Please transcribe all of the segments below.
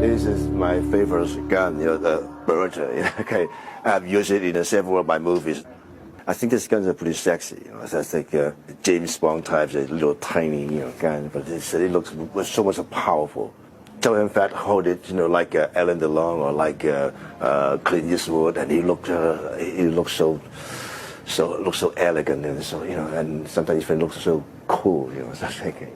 This is my favorite gun, the Beretta. Okay, I've used it in several of my movies. I think this guns are pretty sexy. That's like James Bond types, a little tiny, gun, but it looks so much powerful. So in fact, hold it, like Alain Delon or like Clint Eastwood, and he looks so elegant and so and sometimes it looks so cool. So I think.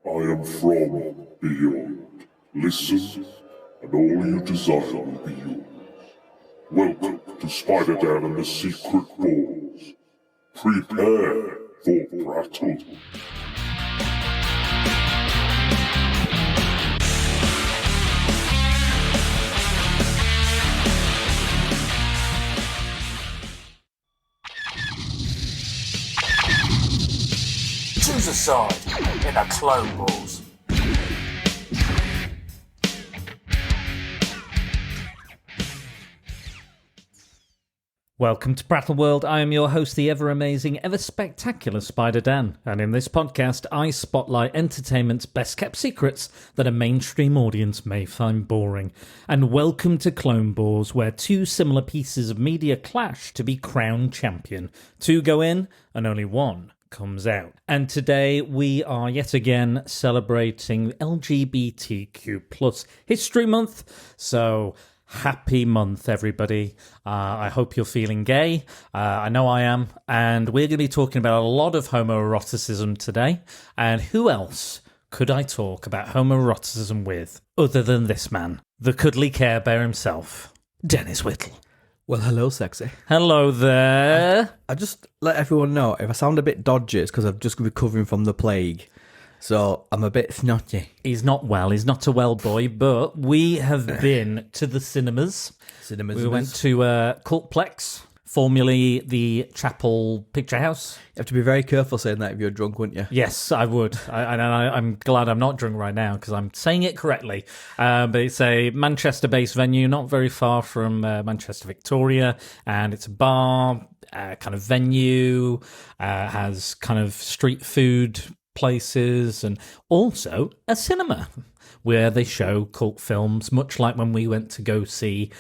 I am from beyond. Listen, and all you desire will be yours. Welcome to Spider-Dan and the Secret Balls. Prepare for Prattle. Choose a side in the Clone Wars. Welcome to Prattle World. I am your host, the ever-amazing, ever-spectacular Spider-Dan, and in this podcast I spotlight entertainment's best-kept secrets that a mainstream audience may find boring. And welcome to Clone Wars, where two similar pieces of media clash to be crowned champion. Two go in, and only one comes out. And today we are yet again celebrating LGBTQ plus History Month, so happy month, everybody. I hope you're feeling gay. I know I am. And we're going to be talking about a lot of homoeroticism today. And who else could I talk about homoeroticism with other than this man, the cuddly Care Bear himself, Dennis Whittle. Well, hello, sexy. Hello there. I just let everyone know, if I sound a bit dodgy, it's because I'm just recovering from the plague. So I'm a bit snotty. He's not well. He's not a well boy, but we have been to the cinemas. We went to Cultplex, formerly the Chapel Picture House. You have to be very careful saying that if you're drunk, wouldn't you? Yes, I would. I'm glad I'm not drunk right now because I'm saying it correctly. But it's a Manchester-based venue, not very far from Manchester Victoria, and it's a bar kind of venue, has kind of street food places, and also a cinema where they show cult films, much like when we went to go see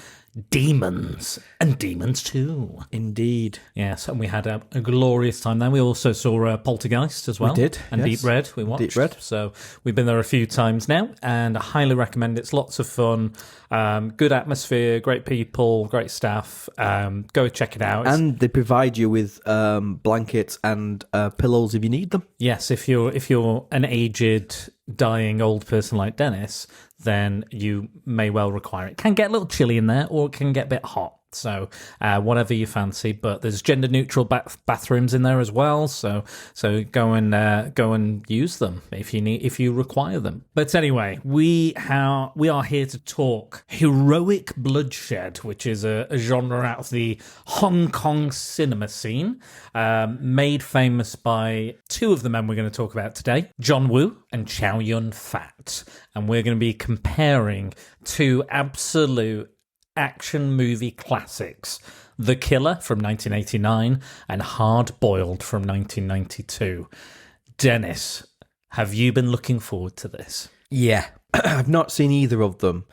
Demons and Demons 2. Indeed. Yes, and we had a glorious time there. We also saw Poltergeist as well. We did, and yes. Deep Red we watched. Deep Red. So we've been there a few times now, and I highly recommend it. It's lots of fun, good atmosphere, great people, great staff. Go check it out. And they provide you with blankets and pillows if you need them. Yes, if you're an aged, dying old person like Dennis, then you may well require it. It can get a little chilly in there, or it can get a bit hot. So whatever you fancy, but there's gender neutral bathrooms in there as well. So go and use them if you require them. But anyway, we are here to talk heroic bloodshed, which is a genre out of the Hong Kong cinema scene, made famous by two of the men we're going to talk about today, John Woo and Chow Yun-fat, and we're going to be comparing two absolute action movie classics, The Killer from 1989 and Hard Boiled from 1992. Dennis, have you been looking forward to this? Yeah. I've not seen either of them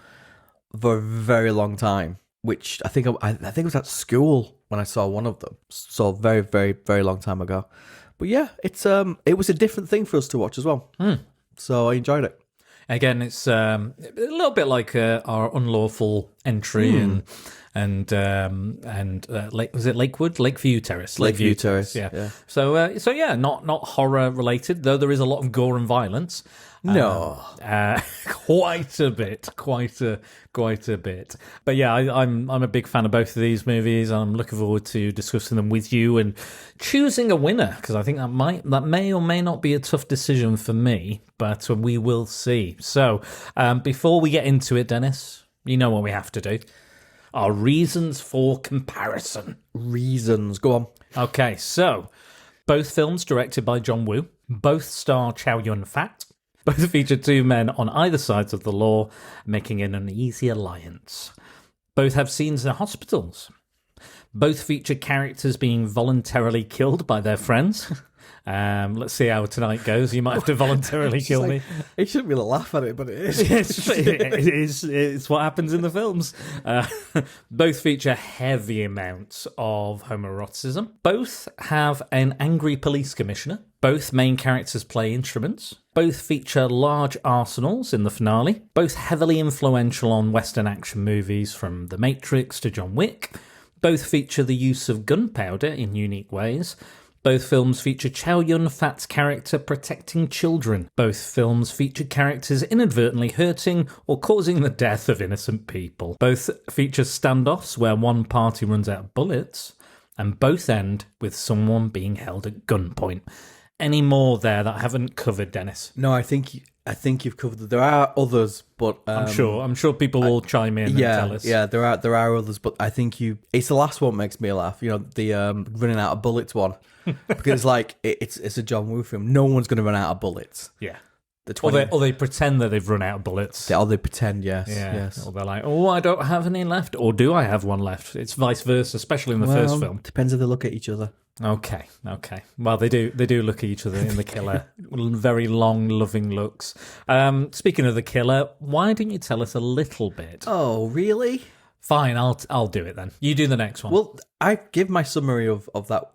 for a very long time, which I think it was at school when I saw one of them. So very, very, very long time ago. But yeah, it was a different thing for us to watch as well. So I enjoyed it. Again, it's a little bit like our unlawful entry and was it Lakeview Terrace? Lakeview Terrace, yeah. So yeah, not horror related, though there is a lot of gore and violence. No, quite a bit. But yeah, I'm a big fan of both of these movies. I'm looking forward to discussing them with you and choosing a winner, because I think that may or may not be a tough decision for me, but we will see. So before we get into it, Dennis, you know what we have to do. Our reasons for comparison. Reasons, go on. Okay, so both films directed by John Woo, both star Chow Yun-fat. Both feature two men on either sides of the law, making an uneasy alliance. Both have scenes in hospitals. Both feature characters being voluntarily killed by their friends. Let's see how tonight goes. You might have to voluntarily kill me. It shouldn't really laugh at it, but it is. It's what happens in the films. Both feature heavy amounts of homoeroticism. Both have an angry police commissioner. Both main characters play instruments. Both feature large arsenals in the finale. Both heavily influential on Western action movies from The Matrix to John Wick. Both feature the use of gunpowder in unique ways. Both films feature Chow Yun-fat's character protecting children. Both films feature characters inadvertently hurting or causing the death of innocent people. Both feature standoffs where one party runs out of bullets, and both end with someone being held at gunpoint. Any more there that I haven't covered, Dennis? No, I think you've covered it. There are others, but I'm sure people will chime in and tell us. Yeah, there are others, but I think it's the last one makes me laugh. You know, the running out of bullets one. Because it's a John Woo film. No one's going to run out of bullets. Yeah. Or they pretend that they've run out of bullets. Or they pretend, yes. Yeah. Yes. Or they're like, oh, I don't have any left. Or do I have one left? It's vice versa, especially in the first film. Depends if they look at each other. Okay. Well, they do look at each other in The Killer. Very long, loving looks. Speaking of The Killer, why didn't you tell us a little bit? Oh, really? Fine, I'll do it then. You do the next one. Well, I give my summary of that.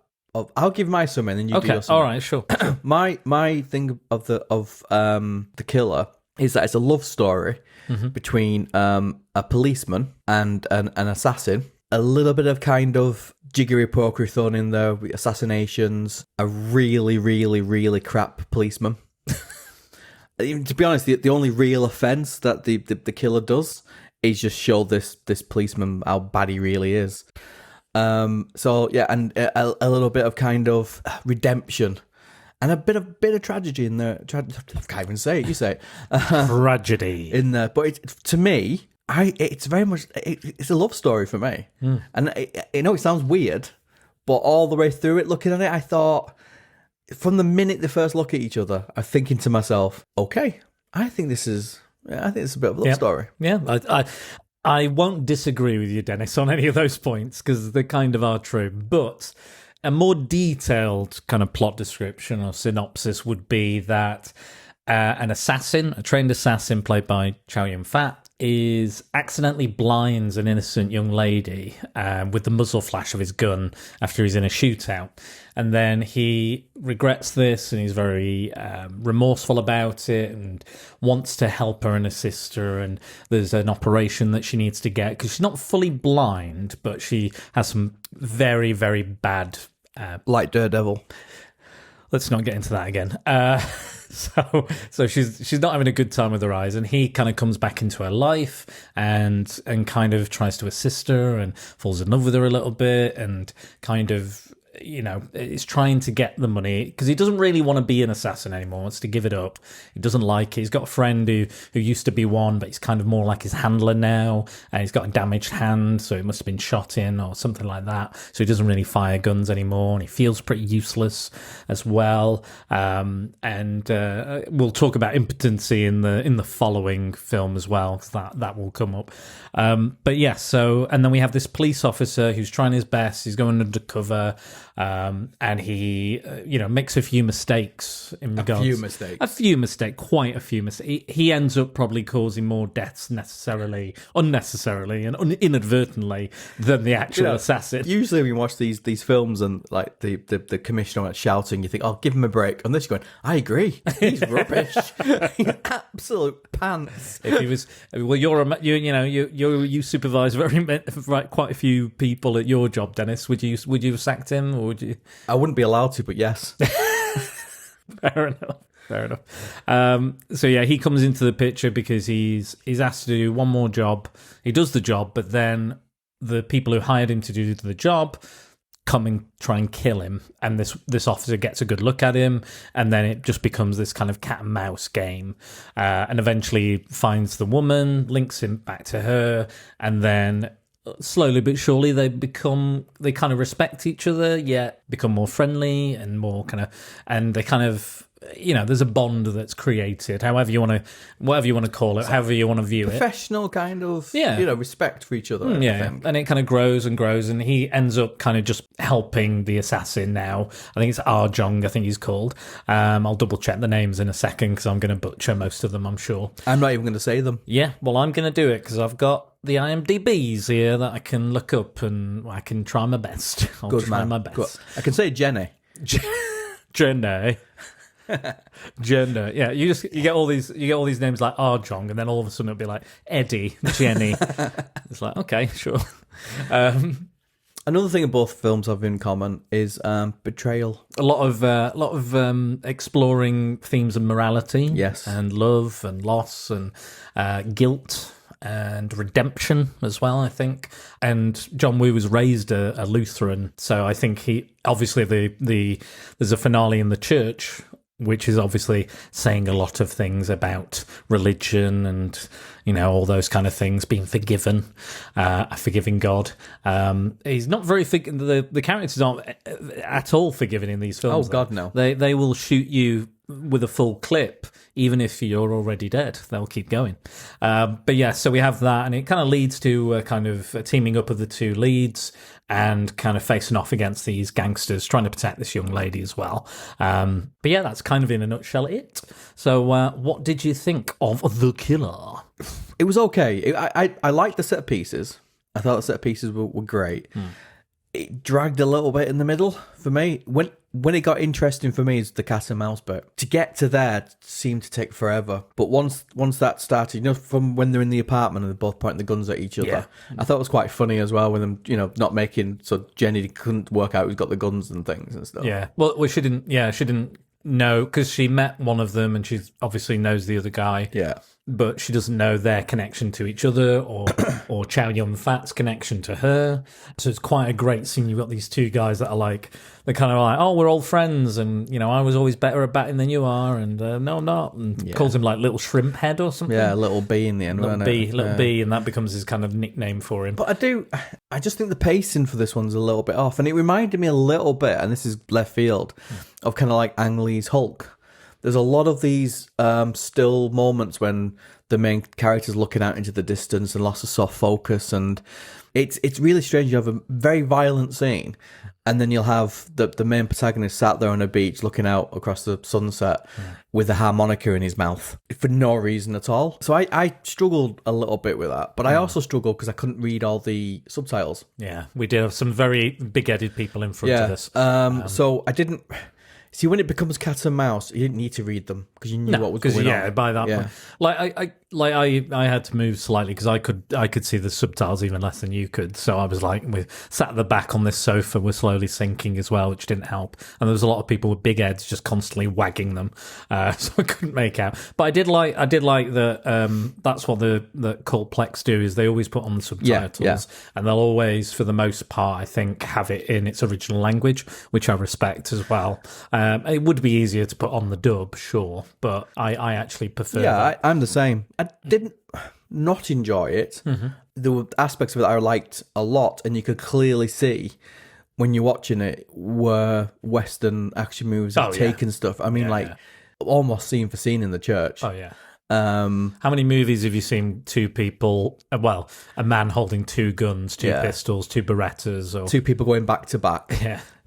I'll give my summary, and then you do your summary. All right, sure. my thing of the Killer is that it's a love story between a policeman and an assassin. A little bit of kind of jiggery pokery thrown in there with assassinations. A really, really, really crap policeman. To be honest, the only real offence that the killer does is just show this policeman how bad he really is. So yeah, and a little bit of kind of redemption, and a bit of tragedy in there. I can't even say it. You say it. Tragedy in there, but to me, it's very much it's a love story for me. And I know it sounds weird, but all the way through it, looking at it, I thought from the minute they first look at each other, I'm thinking to myself, okay, I think it's a bit of a love story. Yeah, I won't disagree with you, Dennis, on any of those points because they kind of are true. But a more detailed kind of plot description or synopsis would be that a trained assassin played by Chow Yun-fat, is accidentally blinds an innocent young lady with the muzzle flash of his gun after he's in a shootout. And then he regrets this and he's very remorseful about it and wants to help her and assist her. And there's an operation that she needs to get because she's not fully blind, but she has some very, very bad... like Daredevil. Let's not get into that again. So she's not having a good time with her eyes, and he kind of comes back into her life and kind of tries to assist her and falls in love with her a little bit and kind of, you know, is trying to get the money because he doesn't really want to be an assassin anymore. Wants to give it up. He doesn't like it. He's got a friend who used to be one, but he's kind of more like his handler now, and he's got a damaged hand, so it must have been shot in or something like that. So he doesn't really fire guns anymore, and he feels pretty useless as well. And we'll talk about impotency in the following film as well, because that will come up. But yeah, so and then we have this police officer who's trying his best. He's going undercover. And he, makes a few mistakes in regards. Quite a few mistakes. He ends up probably causing more deaths unnecessarily, and inadvertently than the actual assassin. Usually, when you watch these films and like the commissioner shouting, you think, "Oh, give him a break." On this, you're going, "I agree. He's rubbish. Absolute pants." If he was, well, you supervise quite a few people at your job, Dennis. Would you have sacked him? Or would you? I wouldn't be allowed to, but yes. Fair enough. So yeah, he comes into the picture because he's asked to do one more job. He does the job, but then the people who hired him to do the job come and try and kill him, and this officer gets a good look at him, and then it just becomes this kind of cat and mouse game, and eventually finds the woman, links him back to her, and then slowly but surely they kind of respect each other, yet become more friendly and more and they kind of there's a bond that's created, whatever you want to call it, however you want to view it. Professional kind of, Yeah. respect for each other. I think. And it kind of grows and grows, and he ends up kind of just helping the assassin now. I think it's Arjong, I think he's called. I'll double check the names in a second because I'm going to butcher most of them, I'm sure. I'm not even going to say them. Yeah, well, I'm going to do it because I've got the IMDb's here that I can look up, and I can try my best. I'll try my best. Good. I can say Jenny. Jenny. Gender, yeah. You get all these names like Arjong, and then all of a sudden it'll be like Eddie, Jenny. It's like, okay, sure. Another thing that both films have in common is betrayal. A lot of exploring themes of morality, Yes, and love and loss and guilt and redemption as well, I think. And John Woo was raised a Lutheran, so I think he obviously there's a finale in the church, which is obviously saying a lot of things about religion and, all those kind of things, being forgiven, a forgiving God. He's not very the characters aren't at all forgiving in these films. Oh, God, no. They will shoot you with a full clip, even if you're already dead. They'll keep going. But yeah, so we have that, and it kind of leads to a kind of a teaming up of the two leads and kind of facing off against these gangsters, trying to protect this young lady as well. But yeah, that's kind of in a nutshell it. So what did you think of The Killer? it was okay. I liked the set pieces. I thought the set pieces were great. It dragged a little bit in the middle for me. When it got interesting for me is the cat and mouse bit. To get to there seemed to take forever. But once that started, from when they're in the apartment and they're both pointing the guns at each other, Yeah. I thought it was quite funny as well with them, not making, so Jenny couldn't work out who's got the guns and things and stuff. Yeah. Well, she didn't know, because she met one of them and she obviously knows the other guy. Yeah. But she doesn't know their connection to each other or Chow Yun-fat's connection to her. So it's quite a great scene. You've got these two guys that are they're kind of like, oh, we're old friends, and I was always better at batting than you are, and no, I'm not, and calls him like Little Shrimp Head or something. Yeah, Little B in the end, Little B, and that becomes his kind of nickname for him. But I just think the pacing for this one's a little bit off, and it reminded me a little bit, and this is left field, of kind of like Ang Lee's Hulk. There's a lot of these still moments when the main character's looking out into the distance and lost of soft focus, and it's really strange. You have a very violent scene, and then you'll have the main protagonist sat there on a beach looking out across the sunset with a harmonica in his mouth for no reason at all. So I struggled a little bit with that, but I also struggled because I couldn't read all the subtitles. Yeah, we did have some very big-headed people in front of us. So I didn't... See, when it becomes cat and mouse, you didn't need to read them because you knew what was going on. Yeah, by that point, I had to move slightly because I could see the subtitles even less than you could. So I was we sat at the back on this sofa, we're slowly sinking as well, which didn't help. And there was a lot of people with big heads just constantly wagging them, so I couldn't make out. But I did like that. That's what the Cultplex do, is they always put on the subtitles, and they'll always, for the most part, I think, have it in its original language, which I respect as well. It would be easier to put on the dub, sure, but I actually prefer that. I'm the same. I didn't not enjoy it. Mm-hmm. There were aspects of it that I liked a lot, and you could clearly see when you're watching it where Western action movies have taken stuff. I mean, almost scene for scene in the church. Oh, yeah. How many movies have you seen two people, a man holding two guns, two pistols, two Berettas, or two people going back to back,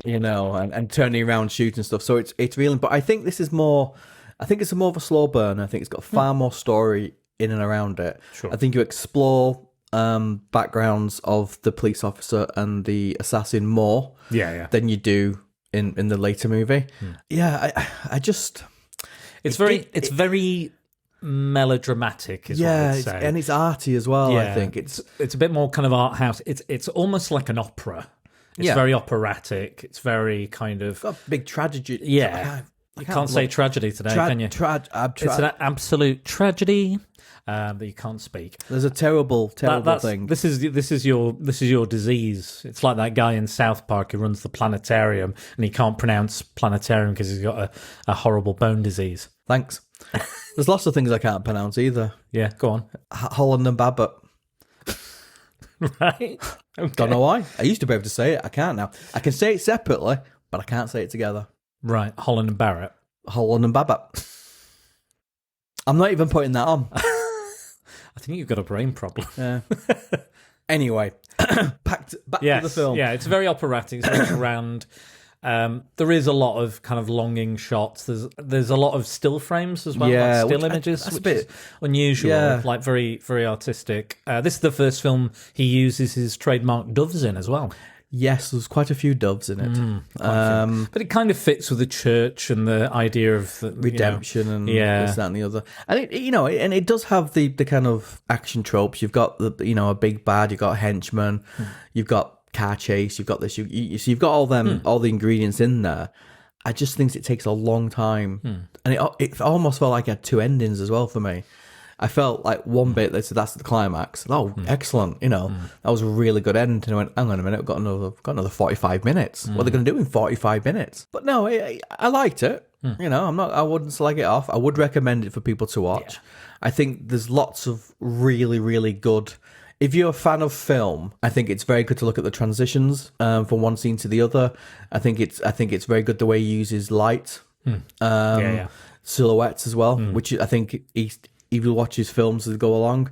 and turning around shooting stuff. So it's really, but I think this is more, I think it's more of a slow burn. I think it's got far more story in and around it. Sure. I think you explore backgrounds of the police officer and the assassin more than you do in the later movie. I just it's very melodramatic, is what I'd say. And it's arty as well. I think it's a bit more kind of art house. It's almost like an opera. It's very operatic. It's very kind of got a big tragedy. Yeah, you can't say tragedy today, can you? It's an absolute tragedy that you can't speak. There's a terrible thing. This is your disease. It's like that guy in South Park who runs the planetarium and he can't pronounce planetarium because he's got a horrible bone disease. Thanks. There's lots of things I can't pronounce either. Yeah, go on. Holland and Babbitt. Right? Okay. Don't know why. I used to be able to say it. I can't now. I can say it separately, but I can't say it together. Right. Holland and Barrett. Holland and Babbitt. I'm not even putting that on. I think you've got a brain problem. Yeah. Anyway, back to the film. Yeah, it's very operatic. It's very grand. There is a lot of kind of longing shots. There's a lot of still frames as well, Yeah, like still which images, that's a which bit- is unusual, Yeah. like very, very artistic. This is the first film he uses his trademark doves in as well. Yes, there's quite a few doves in it. But it kind of fits with the church and the idea of the, Redemption and yeah. this, that, and the other. And it does have the kind of action tropes. You've got a big bad. You've got a henchman. You've got car chase. You've got this. So you've got all the ingredients in there. I just think it takes a long time, and it almost felt like it had two endings as well for me. I felt like one bit that's the climax. Oh, excellent! That was a really good end. And I went, hang on a minute, we've got another 45 minutes. What are they going to do in 45 minutes? But no, I liked it. I wouldn't slag it off. I would recommend it for people to watch. Yeah. I think there's lots of really, really good. If you're a fan of film, I think it's very good to look at the transitions from one scene to the other. I think it's very good the way he uses light, silhouettes as well, which I think he will watch his films as they go along,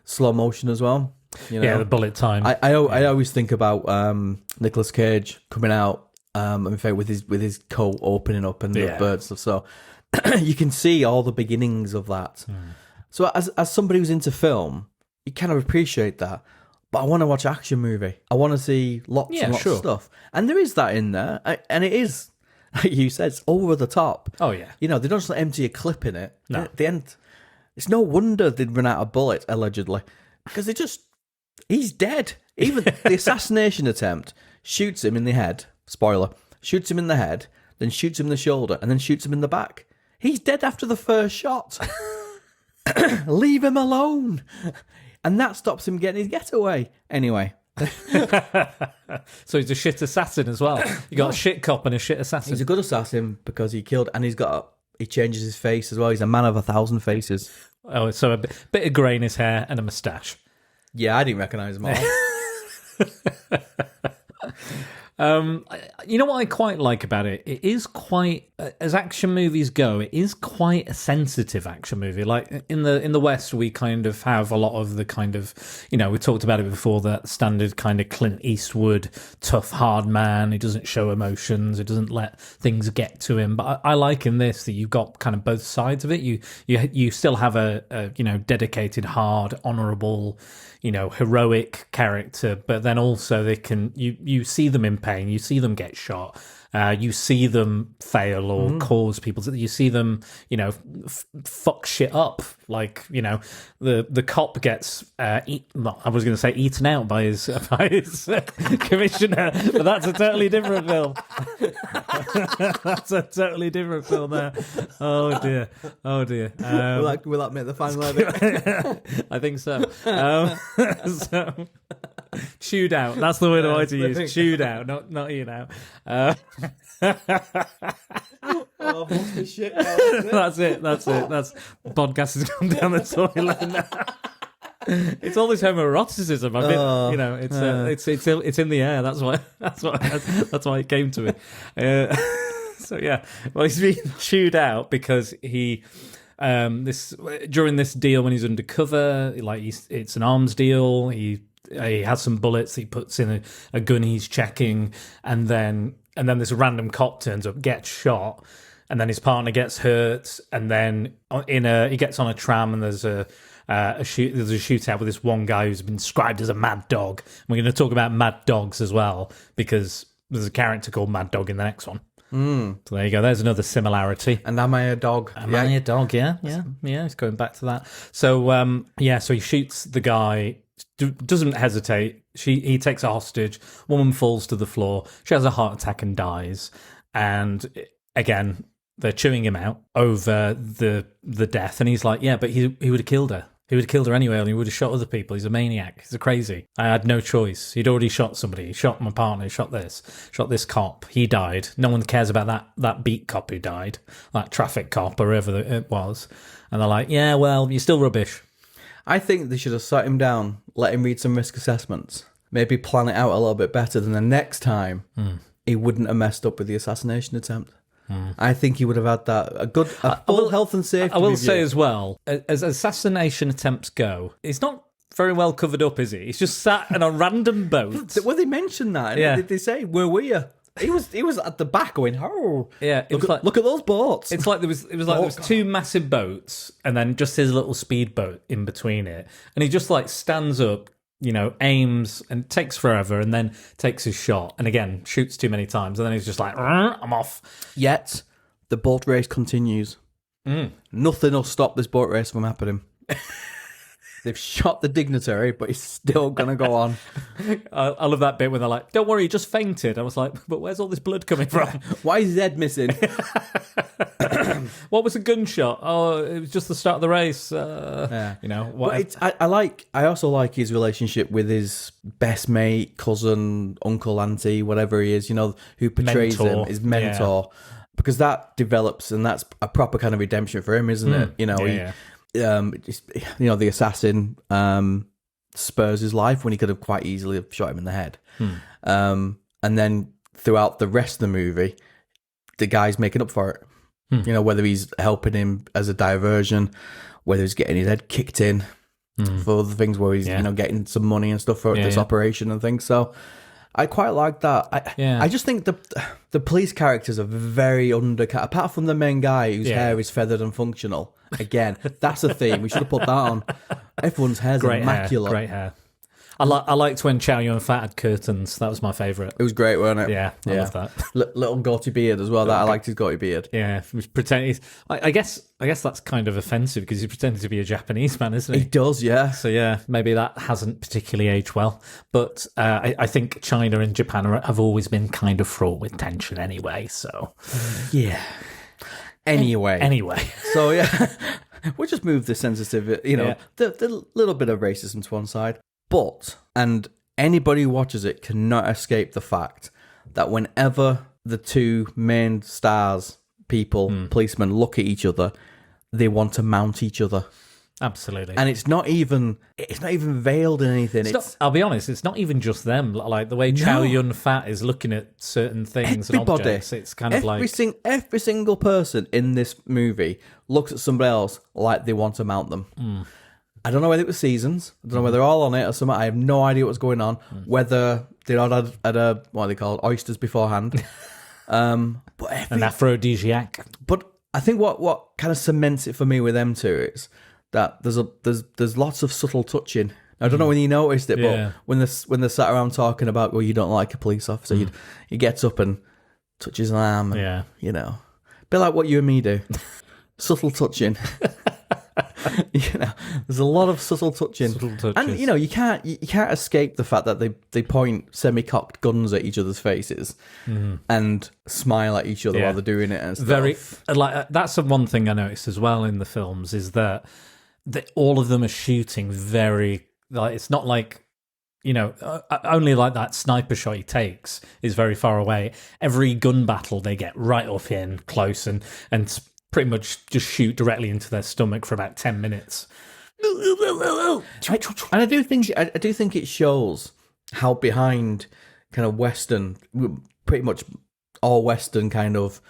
slow motion as well. Yeah, the bullet time. I always think about Nicolas Cage coming out, in fact, with his coat opening up and the birds and stuff. So you can see all the beginnings of that. So as somebody who's into film, you kind of appreciate that. But I want to watch an action movie. I want to see lots and lots of stuff, and there is that in there, and it is, like you said, it's over the top. Oh yeah, they don't just empty a clip in it. No. At the end. It's no wonder they'd run out of bullets, allegedly, because he's dead. Even the assassination attempt shoots him in the head, spoiler, shoots him in the head, then shoots him in the shoulder, and then shoots him in the back. He's dead after the first shot. Leave him alone. And that stops him getting his getaway. Anyway. So he's a shit assassin as well. You got a shit cop and a shit assassin. He's a good assassin because he killed, and he changes his face as well. He's a man of 1,000 faces. Oh, so a bit of grey in his hair and a moustache. Yeah, I didn't recognise him all. You know what I quite like about it? It is quite, as action movies go, it is quite a sensitive action movie. Like in the West, we kind of have a lot of the kind of, we talked about it before, that standard kind of Clint Eastwood, tough, hard man. He doesn't show emotions. He doesn't let things get to him. But I like in this that you've got kind of both sides of it. You still have a dedicated, hard, honourable, heroic character, but then also you see them in pain, you see them get shot, you see them fail or cause people you see them, fuck shit up. Like, the cop gets I was going to say eaten out by his commissioner, but that's a totally different film. That's a totally different film there. Oh dear. Will that make the final edit? I think so. So chewed out. That's the word I like to use. Chewed out, not eaten out. Oh, what's the shit? That's it. That's the podcast has gone down the toilet now. It's all this homoeroticism. It's in the air. That's why it came to me. So yeah, well, he's been chewed out because he during this deal when he's undercover, it's an arms deal. He has some bullets. He puts in a gun he's checking, and then this random cop turns up, gets shot, and then his partner gets hurt, and then he gets on a tram, and there's a shootout with this one guy who's been described as a mad dog. And we're going to talk about mad dogs as well, because there's a character called Mad Dog in the next one. So there you go. There's another similarity. And am I a dog? Am I a dog? Yeah. He's going back to that. So so he shoots the guy. Doesn't hesitate. He takes a hostage. Woman falls to the floor. She has a heart attack and dies. And again, they're chewing him out over the death. And he's like, yeah, but he would have killed her. He would have killed her anyway, and he would have shot other people. He's a maniac. He's a crazy. I had no choice. He'd already shot somebody. He shot my partner. He shot this cop. He died. No one cares about that beat cop who died, that traffic cop or whoever it was. And they're like, yeah, well, you're still rubbish. I think they should have sat him down, let him read some risk assessments, maybe plan it out a little bit better than the next time he wouldn't have messed up with the assassination attempt. I think he would have had a full health and safety. I will review. say as well, as assassination attempts go, it's not very well covered up, is he? He's just sat in a random boat. Well, they mentioned that. Yeah. Did they say, where were you? He was at the back going, oh, Yeah, look at those boats. It's like there was two massive boats and then just his little speedboat in between it, and he just like stands up, aims and takes forever, and then takes his shot, and again shoots too many times, and then he's just like, I'm off. Yet the boat race continues. Nothing will stop this boat race from happening. They've shot the dignitary, but he's still going to go on. I love that bit when they're like, don't worry, he just fainted. I was like, but where's all this blood coming from? Why is his head missing? What was a gunshot? Oh, it was just the start of the race. But I also like his relationship with his best mate, cousin, uncle, auntie, whatever he is, who portrays him, his mentor. Yeah. Because that develops, and that's a proper kind of redemption for him, isn't it? The assassin spurs his life when he could have quite easily have shot him in the head. And then throughout the rest of the movie, the guy's making up for it. Whether he's helping him as a diversion, whether he's getting his head kicked in for other things, where he's getting some money and stuff for this operation and things. So I quite like that. I just think the police characters are very undercut. Apart from the main guy whose hair is feathered and functional. Again, that's a theme. We should have put that on. Everyone's hair's immaculate. Great hair. I liked when Chow Yun-Fat had curtains. That was my favourite. It was great, wasn't it? Yeah, I love that. Little goatee beard as well. I liked his goatee beard. Yeah, he was pretending. I guess that's kind of offensive because he's pretending to be a Japanese man, isn't he? He does, yeah. So yeah, maybe that hasn't particularly aged well. But I think China and Japan have always been kind of fraught with tension anyway. So yeah. Anyway. So yeah, we'll just move the sensitivity, the little bit of racism to one side. But, and anybody who watches it cannot escape the fact that whenever the two main stars, policemen, look at each other, they want to mount each other. Absolutely. And it's not even veiled in anything. I'll be honest, it's not even just them. Like the way Chow Yun-Fat is looking at certain things and objects, it's kind of like... Every single person in this movie looks at somebody else like they want to mount them. I don't know whether it was seasons. I don't know whether they're all on it or something. I have no idea what's going on. Whether they all had what are they called? Oysters beforehand. An aphrodisiac. But I think what kind of cements it for me with them two is that there's lots of subtle touching. I don't know when you noticed it, but when they're sat around talking about, well, you don't like a police officer, he gets up and touches an arm. And, bit like what you and me do. Subtle touching. There's a lot of subtle touching. And you can't escape the fact that they point semi-cocked guns at each other's faces and smile at each other while they're doing it and stuff. That's the one thing I noticed as well in the films is that all of them are shooting very it's not like only like that sniper shot he takes is very far away. Every gun battle they get right up in close and pretty much just shoot directly into their stomach for about 10 minutes. And I do think it shows how behind kind of Western, pretty much all Western kind of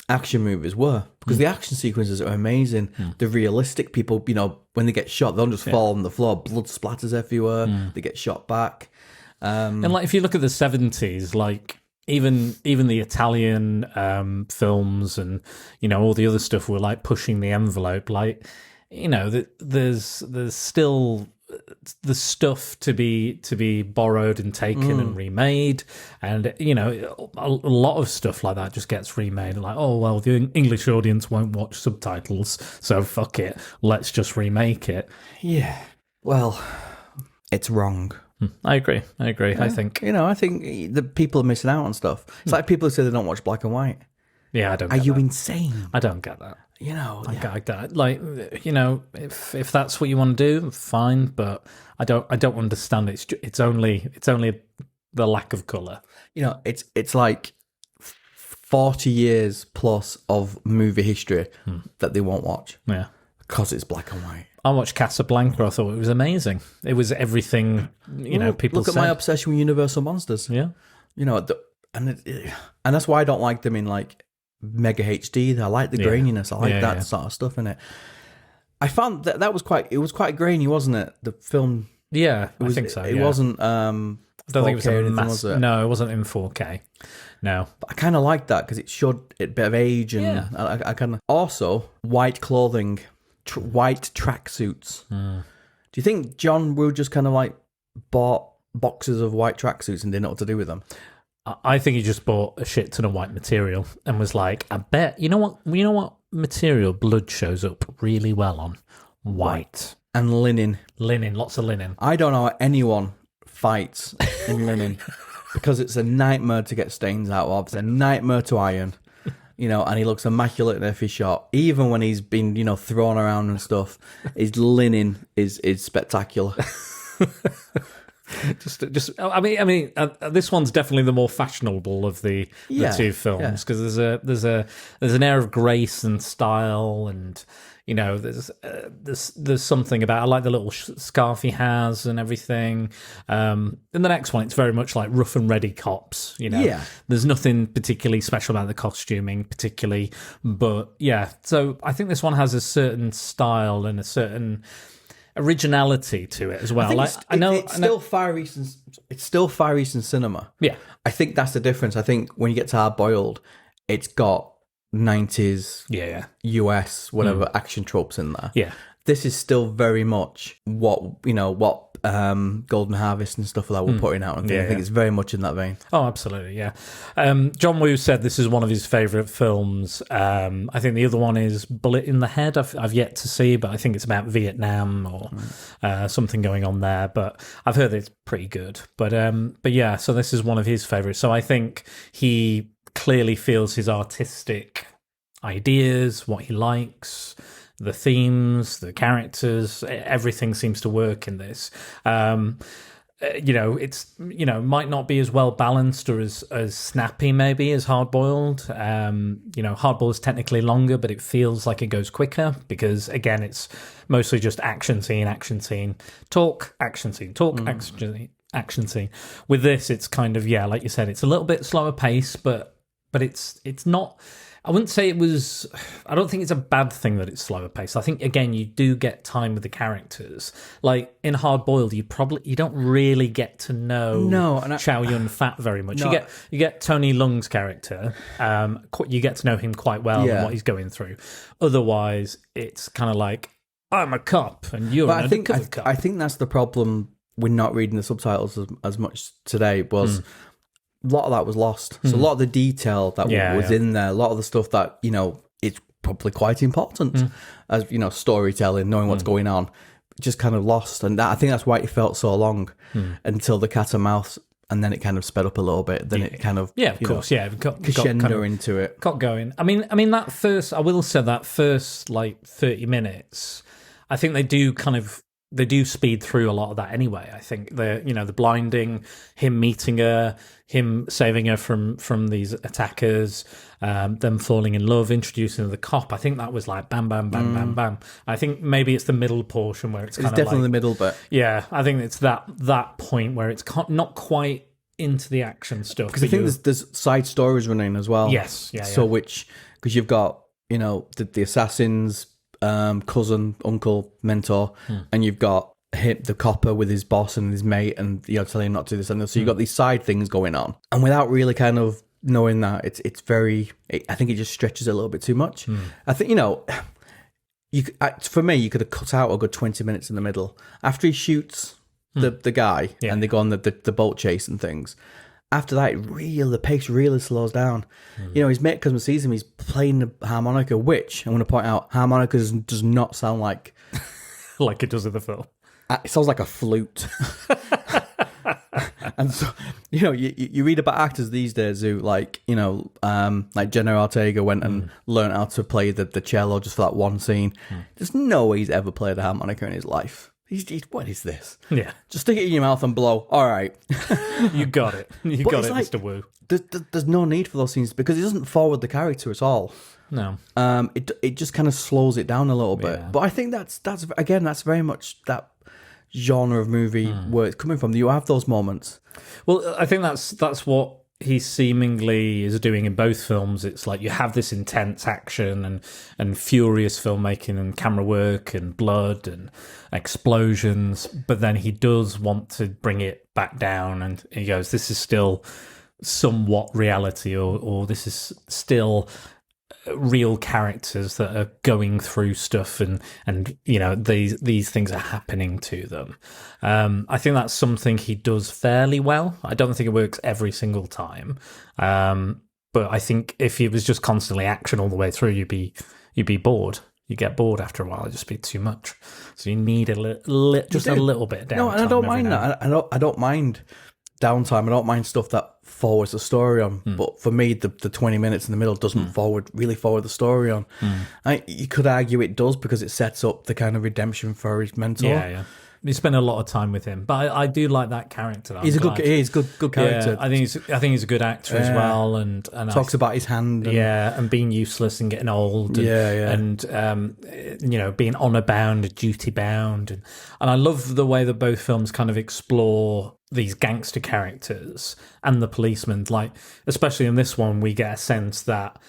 action movies were, because the action sequences are amazing. The realistic people, when they get shot, they don't just fall on the floor. Blood splatters everywhere. They get shot back. And like if you look at the 70s, like even the Italian films and all the other stuff were like pushing the envelope. Like there's still the stuff to be borrowed and taken and remade, and a lot of stuff like that just gets remade. Like, oh well, the English audience won't watch subtitles, so fuck it, let's just remake it. Yeah, well, it's wrong. I agree. Yeah. I think the people are missing out on stuff. It's like people who say they don't watch black and white. Yeah, I don't. Are you insane? I don't get that. I get that. Like, if that's what you want to do, fine. But I don't understand. It's only the lack of color. It's like 40 years plus of movie history that they won't watch. Yeah, because it's black and white. I watched Casablanca. I thought it was amazing. It was everything. People look at my obsession with Universal Monsters. Yeah, and that's why I don't like them in like mega HD. I like the graininess. I like that sort of stuff in it. I found that was quite grainy, wasn't it? The film. Yeah, I think so. It wasn't. I don't think it was a was it? No, it wasn't in 4K. No, but I kind of liked that because it showed a bit of age, and I kind of also white clothing, white tracksuits. Do you think John Woo just kind of like bought boxes of white tracksuits and didn't know what to do with them? I think he just bought a shit ton of white material and was like, I bet, you know what material blood shows up really well on? White. And linen. Linen, lots of linen. I don't know how anyone fights in linen because it's a nightmare to get stains out of. It's a nightmare to iron. And he looks immaculate in every shot. Even when he's been, thrown around and stuff, his linen is spectacular. This one's definitely the more fashionable of the two films because there's an air of grace and style, and there's something about. I like the little scarf he has and everything. In the next one, it's very much like rough and ready cops. There's nothing particularly special about the costuming, particularly, but So I think this one has a certain style and a certain originality to it as well. It's still Far Eastern cinema. Yeah, I think that's the difference. I think when you get to Hard Boiled, it's got 90s US whatever action tropes in there. Yeah, this is still very much what Golden Harvest and stuff like that we're putting out. I think it's very much in that vein. Oh, absolutely, yeah. John Woo said this is one of his favourite films. I think the other one is Bullet in the Head. I've yet to see, but I think it's about Vietnam or something going on there. But I've heard it's pretty good. But yeah, so this is one of his favourites. So I think he clearly feels his artistic ideas, what he likes, the themes, the characters, everything seems to work in this. It's might not be as well balanced or as snappy maybe as Hard Boiled. Hard Boiled is technically longer, but it feels like it goes quicker because again, it's mostly just action scene, talk, action scene, talk, action scene. With this, it's kind of like you said, it's a little bit slower pace, but it's not. I wouldn't say it was. I don't think it's a bad thing that it's slower paced. I think again you do get time with the characters. Like in Hard Boiled, you don't really get to know Chow Yun Fat very much. No. You get Tony Leung's character. You get to know him quite well and what he's going through. Otherwise, it's kind of like I'm a cop and you're an undercover cop. I think that's the problem with not reading the subtitles as much today was. A lot of that was lost. So a lot of the detail that was in there, a lot of the stuff that, it's probably quite important as, storytelling, knowing what's going on, just kind of lost. And I think that's why it felt so long until the cat and mouse, and then it kind of sped up a little bit. Then it kind of, crescendo into it. Got going. I mean, that first, I will say that first, 30 minutes, I think they do speed through a lot of that anyway. I think the blinding, him meeting her, him saving her from these attackers, them falling in love, introducing the cop. I think that was like bam, bam, bam, bam, bam. I think maybe it's the middle portion where it's kind of definitely the middle bit. Yeah, I think it's that point where it's not quite into the action stuff. Because I think there's side stories running as well. Yes, yeah. So because you've got the assassins. Cousin, uncle, mentor, and you've got the copper with his boss and his mate, and telling him not to do this. And so you've got these side things going on, and without really kind of knowing that, it's very. I think it just stretches a little bit too much. I think for me, you could have cut out a good 20 minutes in the middle after he shoots the guy, and they go on the boat chase and things. After that, the pace really slows down. His mate comes and sees him, he's playing the harmonica, which, I want to point out, harmonica does not sound like... like it does in the film. It sounds like a flute. And so, you read about actors these days who, like Jenna Ortega went and learned how to play the cello just for that one scene. There's no way he's ever played a harmonica in his life. He's what is this? Yeah. Just stick it in your mouth and blow. All right. You got it. You got it, Mr. Wu. There's no need for those scenes because it doesn't forward the character at all. No. It just kind of slows it down a little bit. Yeah. But I think that's very much that genre of movie where it's coming from. You have those moments. Well, I think that's what he seemingly is doing in both films. It's like you have this intense action and furious filmmaking and camera work and blood and explosions, but then he does want to bring it back down, and he goes, this is still somewhat reality, or this is still real characters that are going through stuff, and these things are happening to them. I think that's something he does fairly well. I don't think it works every single time, but I think if it was just constantly action all the way through, you'd be bored. You get bored after a while; it'd just be too much. So you need a little bit of downtime. No, and I don't mind that. I don't mind downtime. I don't mind stuff that forwards the story on. But for me, the 20 minutes in the middle doesn't really forward the story on. You could argue it does because it sets up the kind of redemption for his mentor. Yeah. You spend a lot of time with him, but I do like that character. He's a good character. Yeah, I think he's a good actor as well, and talks about his hand. And being useless and getting old. And, and being honor bound, duty bound, and I love the way that both films kind of explore these gangster characters and the policemen. Like, especially in this one, we get a sense that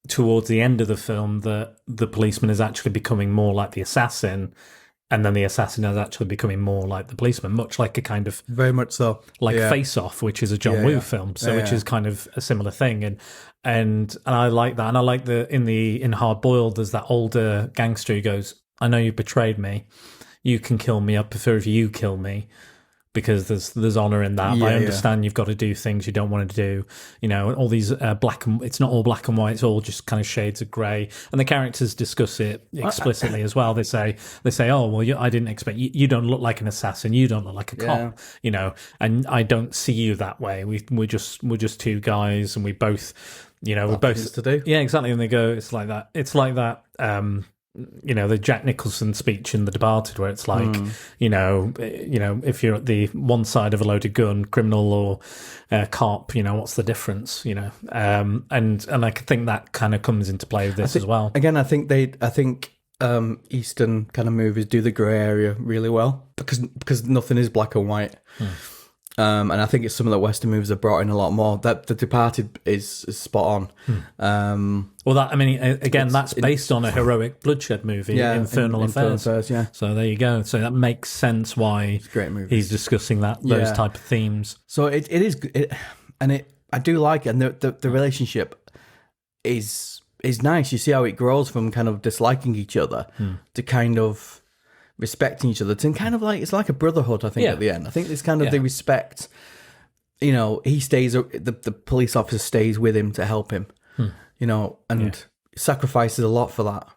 towards the end of the film, that the policeman is actually becoming more like the assassin. And then the assassin is actually becoming more like the policeman, much like a kind of... Very much so. Like Face Off, which is a John Woo film, which is kind of a similar thing. And I like that. And I like in Hard Boiled, there's that older gangster who goes, I know you betrayed me. You can kill me. I prefer if you kill me. Because there's honor in that. But I understand you've got to do things you don't want to do. All these it's not all black and white. It's all just kind of shades of grey. And the characters discuss it explicitly as well. They say, oh well, I didn't expect you. Don't look like an assassin. You don't look like a cop. And I don't see you that way. We're just two guys, and we both, we're both to do. Yeah, exactly. And they go, it's like that. It's like that. The Jack Nicholson speech in The Departed, where it's like, if you're at the one side of a loaded gun, criminal or cop, what's the difference? And I think that kind of comes into play with this as well. Again, I think Eastern kind of movies do the grey area really well because nothing is black and white. And I think it's some of the Western movies have brought in a lot more. That The Departed is spot on. That's based on a heroic Bloodshed movie, Infernal Affairs. So there you go. So that makes sense why great movie. He's discussing those type of themes. So it is, I do like it, and the relationship is nice. You see how it grows from kind of disliking each other to kind of respecting each other, and kind of like it's like a brotherhood. I think at the end, I think it's kind of the respect. He stays. The police officer stays with him to help him. And sacrifices a lot for that.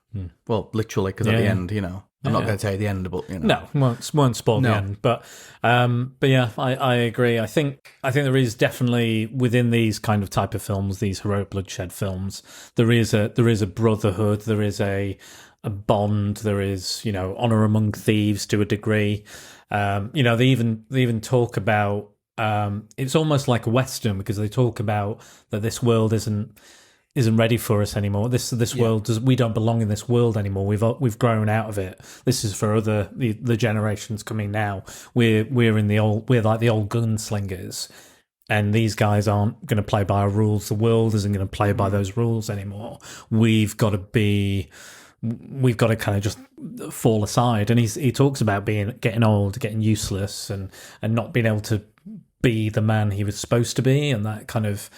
Well, literally, because at the end, I'm not going to tell you the end, but no, won't spoil the end. But yeah, I agree. I think there is definitely within these kind of type of films, these heroic Bloodshed films, there is a brotherhood. There is a bond. There is honor among thieves to a degree. They even talk about it's almost like a Western, because they talk about that this world isn't ready for us anymore. This world we don't belong in this world anymore. We've grown out of it. This is for the generations coming now. We're like the old gunslingers, and these guys aren't going to play by our rules. The world isn't going to play by those rules anymore. We've got to kind of just fall aside. And he talks about getting old, getting useless, and not being able to be the man he was supposed to be, and that kind of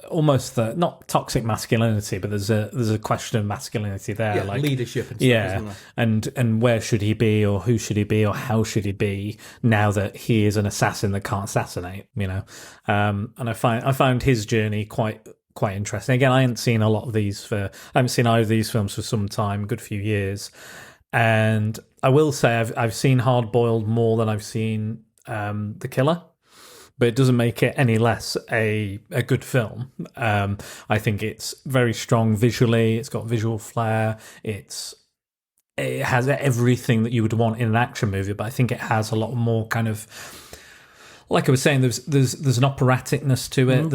almost not toxic masculinity, but there's a question of masculinity there, like leadership and stuff, isn't there? and where should he be, or who should he be, or how should he be now that he is an assassin that can't assassinate, and I found his journey quite interesting. Again, I haven't seen either of these films for some time, a good few years, and I will say I've seen Hard Boiled more than I've seen The Killer, but it doesn't make it any less a good film. I think it's very strong visually. It's got visual flair. It has everything that you would want in an action movie, but I think it has a lot more kind of, like I was saying, there's an operaticness to it.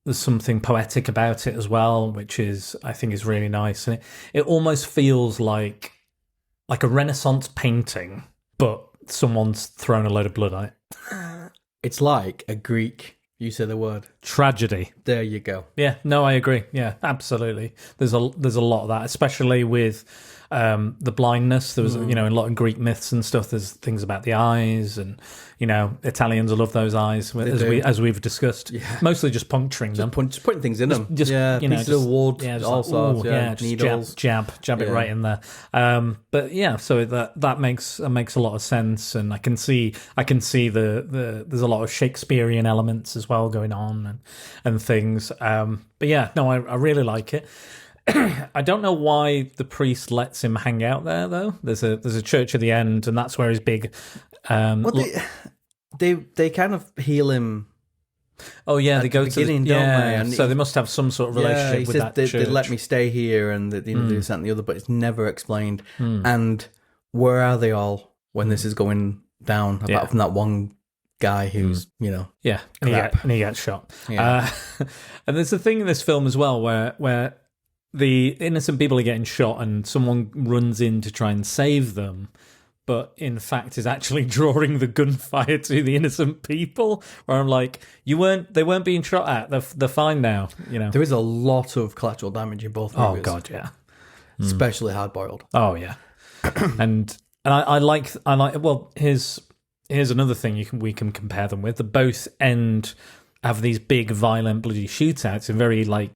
There's something poetic about it as well, which I think is really nice, and it almost feels like a Renaissance painting, but someone's thrown a load of blood on it. It's like a Greek. You say the word. Tragedy. There you go. Yeah, no, I agree. Yeah, absolutely. There's a lot of that, especially with the blindness. There was, a lot of Greek myths and stuff. There's things about the eyes, and Italians love those eyes, as we've discussed. Yeah. Mostly just puncturing them, just putting things in them. Just pieces of wood, all sorts. Just needles, jab it right in there. But yeah, so that makes a lot of sense, and I can see the there's a lot of Shakespearean elements as well going on and things. But yeah, no, I really like it. I don't know why the priest lets him hang out there, though. There's a church at the end, and that's where his big. They kind of heal him. Oh yeah, they go to beginning, don't they? And so they must have some sort of relationship with that church. They let me stay here, and this and the other, but it's never explained. And where are they all when this is going down? Apart from that one guy who's and he gets shot. Yeah. And there's a thing in this film as well where the innocent people are getting shot and someone runs in to try and save them, but in fact is actually drawing the gunfire to the innocent people, where I'm like, they weren't being shot at, they're fine now. There is a lot of collateral damage in both movies. Oh god, yeah. Especially Hard Boiled. Oh yeah. and I like well, here's another thing we can compare them with. The both end have these big violent bloody shootouts in very like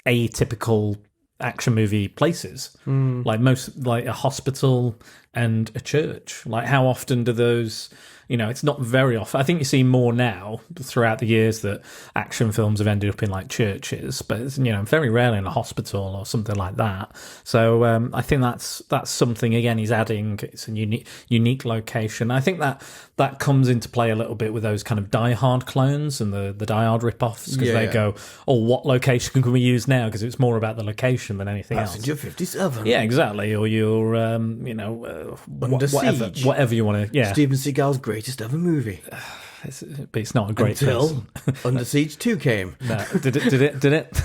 atypical action movie places, like a hospital and a church. Like, how often do those? It's not very often. I think you see more now throughout the years that action films have ended up in like churches, but it's, very rarely in a hospital or something like that. So I think that's something again he's adding. It's a unique location. I think that comes into play a little bit with those kind of Die Hard clones and the Die Hard rip-offs, because they go, oh, what location can we use now? Because it's more about the location than anything else. Passenger 57. Yeah, exactly. Or your Under Siege. Whatever you want to. Yeah, Steven Seagal's greatest ever movie. But it's not a great until Under Siege 2 came. No, did it?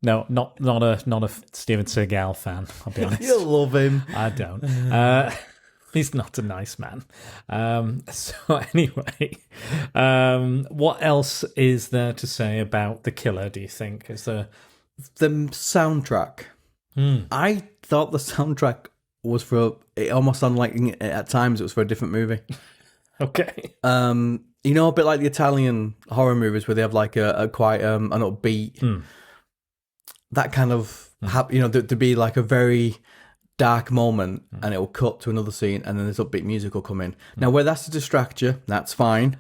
No, not a Steven Seagal fan. I'll be honest. You love him. I don't. He's not a nice man. So anyway, what else is there to say about The Killer? Do you think is there the soundtrack? I thought the soundtrack was for. It almost sounded like at times it was for a different movie. Okay. A bit like the Italian horror movies where they have like a quite an upbeat. That kind of to be like a very dark moment, and it will cut to another scene, and then this upbeat music will come in. Now, where that's to distract you, that's fine.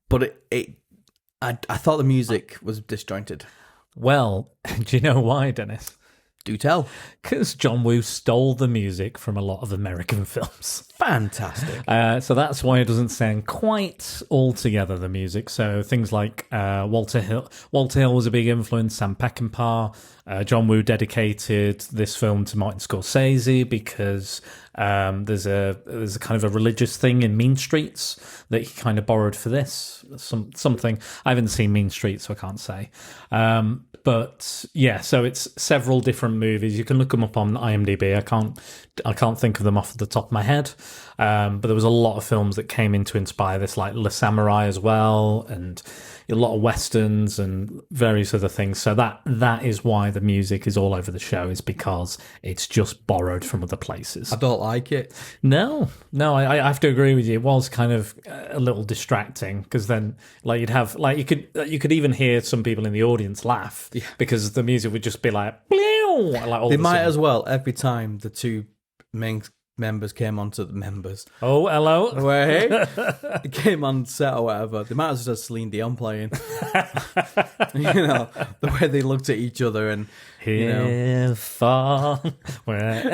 But I thought the music was disjointed. Well, do you know why, Dennis? Do tell. Because John Woo stole the music from a lot of American films. Fantastic. So that's why it doesn't sound quite all together, the music. So things like Walter Hill. Walter Hill was a big influence, Sam Peckinpah. John Woo dedicated this film to Martin Scorsese because there's a kind of a religious thing in Mean Streets that he kind of borrowed for this. Something. I haven't seen Mean Streets, so I can't say. But yeah, so it's several different movies. You can look them up on IMDb. I can't think of them off the top of my head. But there was a lot of films that came in to inspire this, like Le Samurai as well, and a lot of westerns and various other things. So that is why the music is all over the show, is because it's just borrowed from other places. I don't like it. No, I have to agree with you. It was kind of a little distracting, because then like you'd have like you could even hear some people in the audience laugh because the music would just be like all they might as well every time the two main members came onto the members. Oh, hello. Wait, it came on set or whatever. They might as well have Celine Dion playing. The way they looked at each other and here far wherever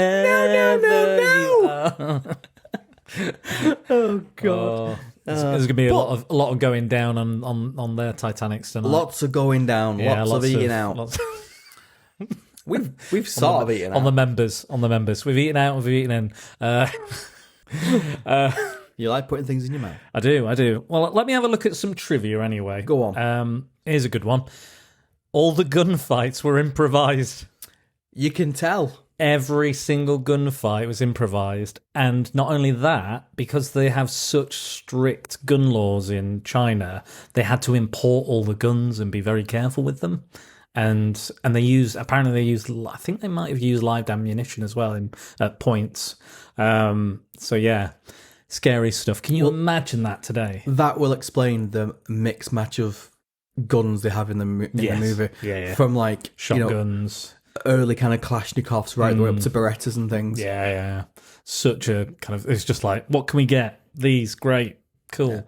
you are. Oh God. There's gonna be a lot of going down on their Titanics tonight. Lots of going down. Lots of eating out. We've sort of eaten out. On the members. We've eaten out, we've eaten in. You like putting things in your mouth? I do. Well, let me have a look at some trivia anyway. Go on. Here's a good one. All the gunfights were improvised. You can tell. Every single gunfight was improvised. And not only that, because they have such strict gun laws in China, they had to import all the guns and be very careful with them. And they use, apparently they use, I think they might have used live ammunition as well at points. So yeah, scary stuff. Can you imagine that today? That will explain the mixed match of guns they have in the movie. Yeah. From like Shotguns. Early kind of Kalashnikovs right the way up to Berettas and things. Yeah. Such a kind of, it's just like, what can we get? These, great, cool. Yeah.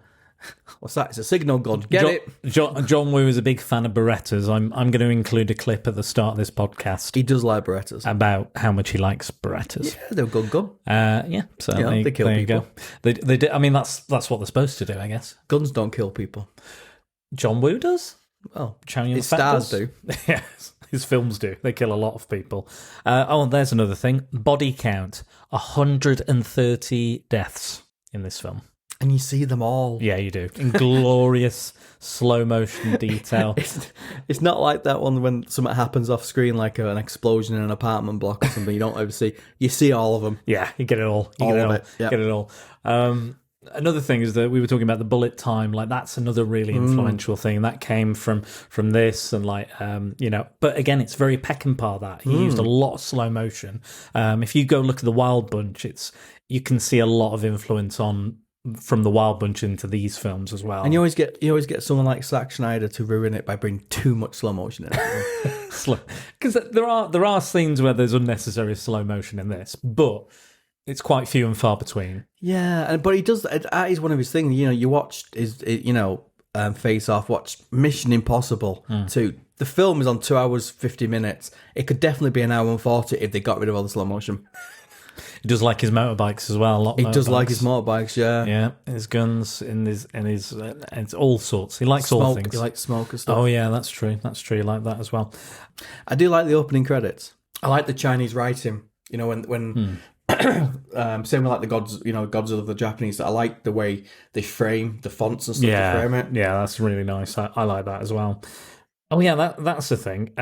What's that? It's a signal gun. Get it? John Woo is a big fan of Berettas. I'm going to include a clip at the start of this podcast. He does like Berettas. About how much he likes Berettas. Yeah, they're a good gun. So they kill there people. You go. They do, I mean, that's what they're supposed to do, I guess. Guns don't kill people. John Woo does? Well, Chow Yun his Fat stars does? do. Yes, his films do. They kill a lot of people. There's another thing. Body count. 130 deaths in this film. And you see them all. Yeah, you do. In glorious slow motion detail. It's not like that one when something happens off screen, like an explosion in an apartment block or something. You don't ever see. You see all of them. Yeah, you get it all. You all get it of all. it. Yep. Get it all. Another thing is that we were talking about the bullet time. Like that's another really influential thing. That came from this and like But again, it's very Peckinpah. That he used a lot of slow motion. If you go look at the Wild Bunch, you can see a lot of influence from the Wild Bunch into these films as well. And you always get someone like Zack Snyder to ruin it by bringing too much slow motion in it. Because there are scenes where there's unnecessary slow motion in this, but it's quite few and far between. Yeah, but he does. That is one of his things. You watched Face Off, watched Mission Impossible 2. The film is on 2 hours 50 minutes. It could definitely be an hour and 40 if they got rid of all the slow motion. He does like his motorbikes as well. He does like his motorbikes, yeah. Yeah, his guns and it's all sorts. He likes smoke, all things. He likes smoke and stuff. Oh yeah, that's true. That's true. You like that as well. I do like the opening credits. I like the Chinese writing. When same with like the gods, gods of the Japanese. I like the way they frame the fonts and stuff to frame it. Yeah, that's really nice. I like that as well. Oh yeah, that's the thing.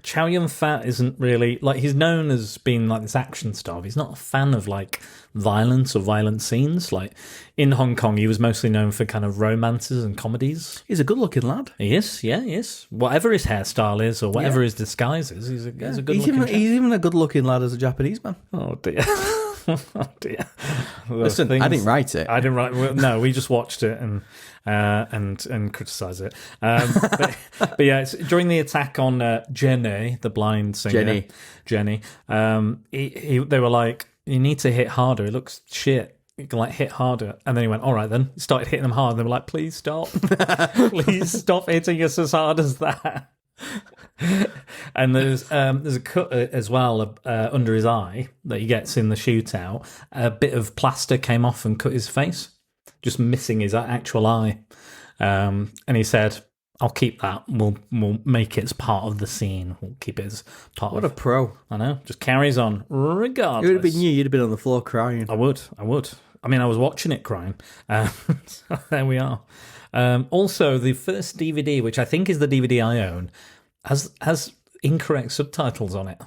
Chow Yun Fat isn't really like, he's known as being like this action star. He's not a fan of like violence or violent scenes. Like in Hong Kong, he was mostly known for kind of romances and comedies. He's a good-looking lad. He is, yeah, he is. Whatever his hairstyle is or whatever his disguise is, he's a good-looking. He's even a good-looking lad as a Japanese man. Oh dear. Oh dear. Listen, I didn't write it. I didn't write. No, we just watched it and criticise it. But yeah, it's during the attack on Jenny, the blind singer. Jenny. They were like, "You need to hit harder. It looks shit. You can like hit harder." And then he went, "All right, then." He started hitting them hard. And they were like, "Please stop. Please stop hitting us as hard as that." And there's a cut as well under his eye that he gets in the shootout. A bit of plaster came off and cut his face, just missing his actual eye. And he said, "I'll keep that. We'll make it as part of the scene. We'll keep it as part." What a pro! I know. Just carries on regardless. It would have been you. You'd have been on the floor crying. I would. I mean, I was watching it crying. So there we are. Also, the first DVD, which I think is the DVD I own, has incorrect subtitles on it.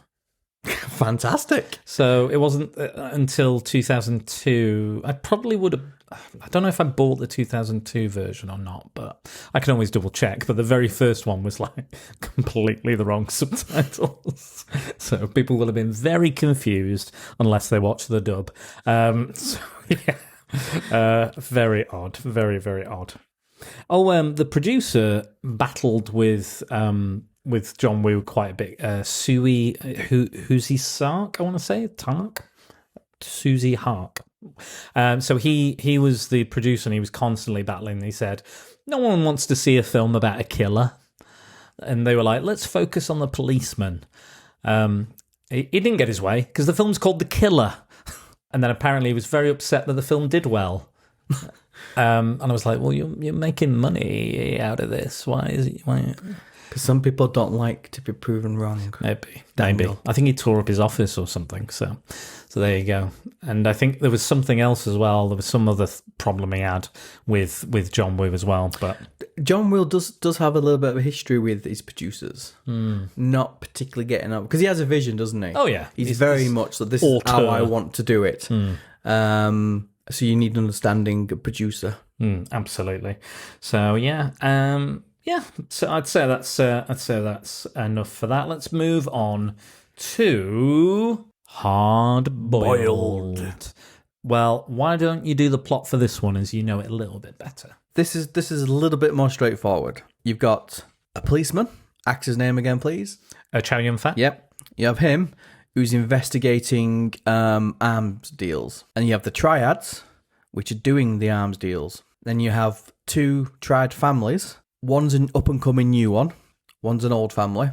Fantastic. So it wasn't until 2002. I probably would have. I don't know if I bought the 2002 version or not, but I can always double check. But the very first one was like completely the wrong subtitles. So people will have been very confused unless they watch the dub. So yeah, very odd. Very, very odd. Oh, the producer battled with John Woo quite a bit. Sui, who's he? Sark, I want to say Tark, Susie Hark. So he was the producer, and he was constantly battling. He said, "No one wants to see a film about a killer," and they were like, "Let's focus on the policeman." He didn't get his way because the film's called The Killer, and then apparently he was very upset that the film did well. And I was like, "Well, you're making money out of this. Why is it? Why?" Because some people don't like to be proven wrong. Maybe. I think he tore up his office or something. So there you go. And I think there was something else as well. There was some other problem he had with John Woo as well. But John Will does have a little bit of a history with his producers, not particularly getting up because he has a vision, doesn't he? Oh yeah, he's very much so. This is how I want to do it. So you need an understanding producer. Absolutely. So yeah, So I'd say that's enough for that. Let's move on to hard boiled. Well, why don't you do the plot for this one, as you know it a little bit better? This is a little bit more straightforward. You've got a policeman. Actor's name again, please. Chow Yun-fat? Yep. You have him, who's investigating arms deals. And you have the triads, which are doing the arms deals. Then you have two triad families. One's an up-and-coming new one. One's an old family.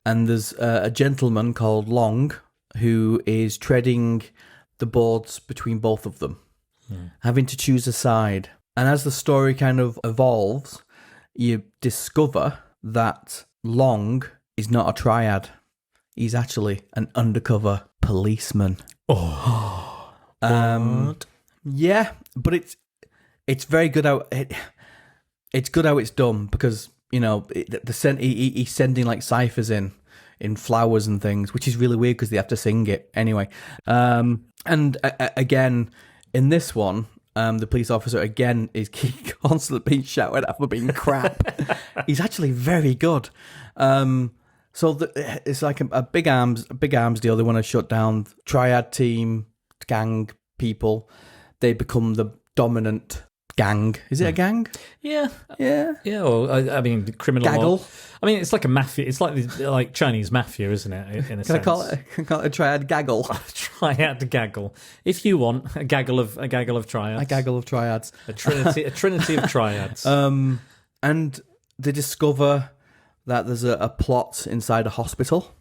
And there's a gentleman called Long, who is treading the boards between both of them, having to choose a side. And as the story kind of evolves, you discover that Long is not a triad. He's actually an undercover policeman. Yeah, but it's very good how it's good how it's done, because he's sending like ciphers in flowers and things, which is really weird because they have to sing it anyway. And again, in this one, the police officer again is constantly being shouted at for being crap. He's actually very good. So it's like a big arms deal. They want to shut down triad team, gang people. They become the dominant gang. Is it a gang? Yeah. Or I mean, criminal Gaggle. law. I mean, it's like a mafia. It's like Chinese mafia, isn't it? In a Can sense. I call it a triad gaggle? Triad gaggle, if you want a gaggle of triads. A gaggle of triads. A trinity of triads. And they discover that there's a plot inside a hospital,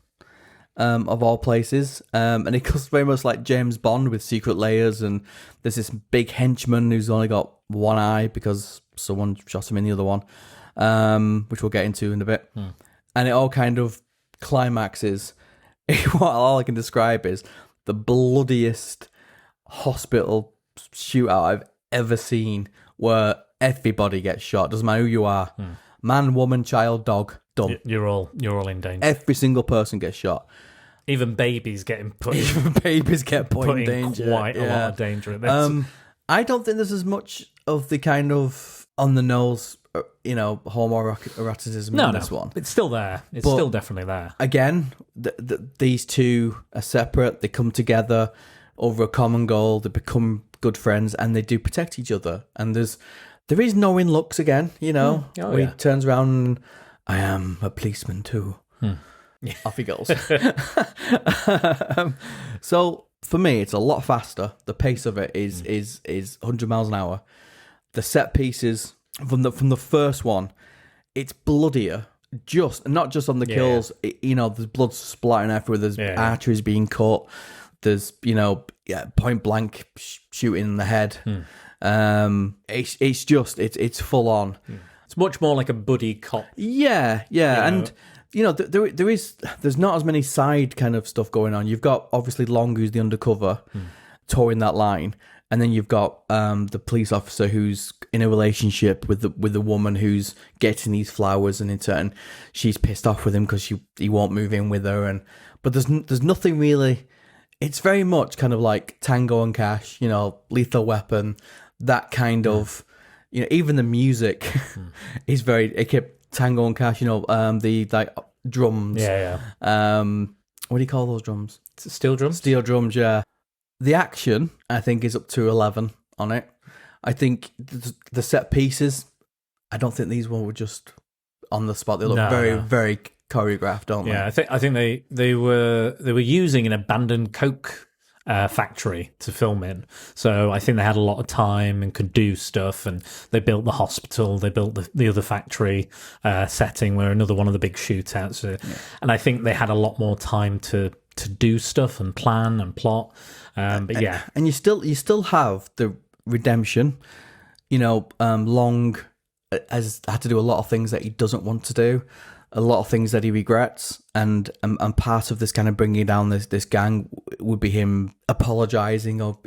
of all places. And it goes very much like James Bond with secret layers. And there's this big henchman who's only got one eye because someone shot him in the other one, which we'll get into in a bit. And it all kind of climaxes. What all I can describe is the bloodiest hospital shootout I've ever seen, where everybody gets shot. Doesn't matter who you are. Man, woman, child, dog, done. You're all in danger. Every single person gets shot. Even babies getting put Even babies get put in danger. Quite a lot of danger in this. I don't think there's as much of the kind of on the nose, homoeroticism in this one. It's still there. It's still definitely there. Again, these two are separate. They come together over a common goal. They become good friends, and they do protect each other. And there is knowing looks again. He turns around and, I am a policeman too. Yeah. Off he goes. So for me, it's a lot faster. The pace of it is 100 miles an hour. The set pieces from the first one, it's bloodier. Not just on the kills. There's blood splattering everywhere. There's arteries being cut. There's point blank shooting in the head. It's full on. It's much more like a buddy cop. Yeah. And there's not as many side kind of stuff going on. You've got obviously Long, who's the undercover, towing that line, and then you've got the police officer who's in a relationship with the woman who's getting these flowers, and in turn she's pissed off with him because he won't move in with her. But there's nothing really. It's very much kind of like Tango and Cash, Lethal Weapon, that kind of. Even the music is very. It kept Tango and Cash. The like drums. Yeah. What do you call those drums? Steel drums. Steel drums. Yeah. The action, I think, is up to 11 on it. I think the set pieces. I don't think these ones were just on the spot. They look very choreographed, don't they? Yeah, I think they were using an abandoned Coke factory to film in, so I think they had a lot of time and could do stuff. And they built the hospital, they built the other factory setting where another one of the big shootouts. And I think they had a lot more time to do stuff and plan and plot. But yeah, and you still have the redemption. Long has had to do a lot of things that he doesn't want to do, a lot of things that he regrets, and part of this kind of bringing down this gang would be him apologizing or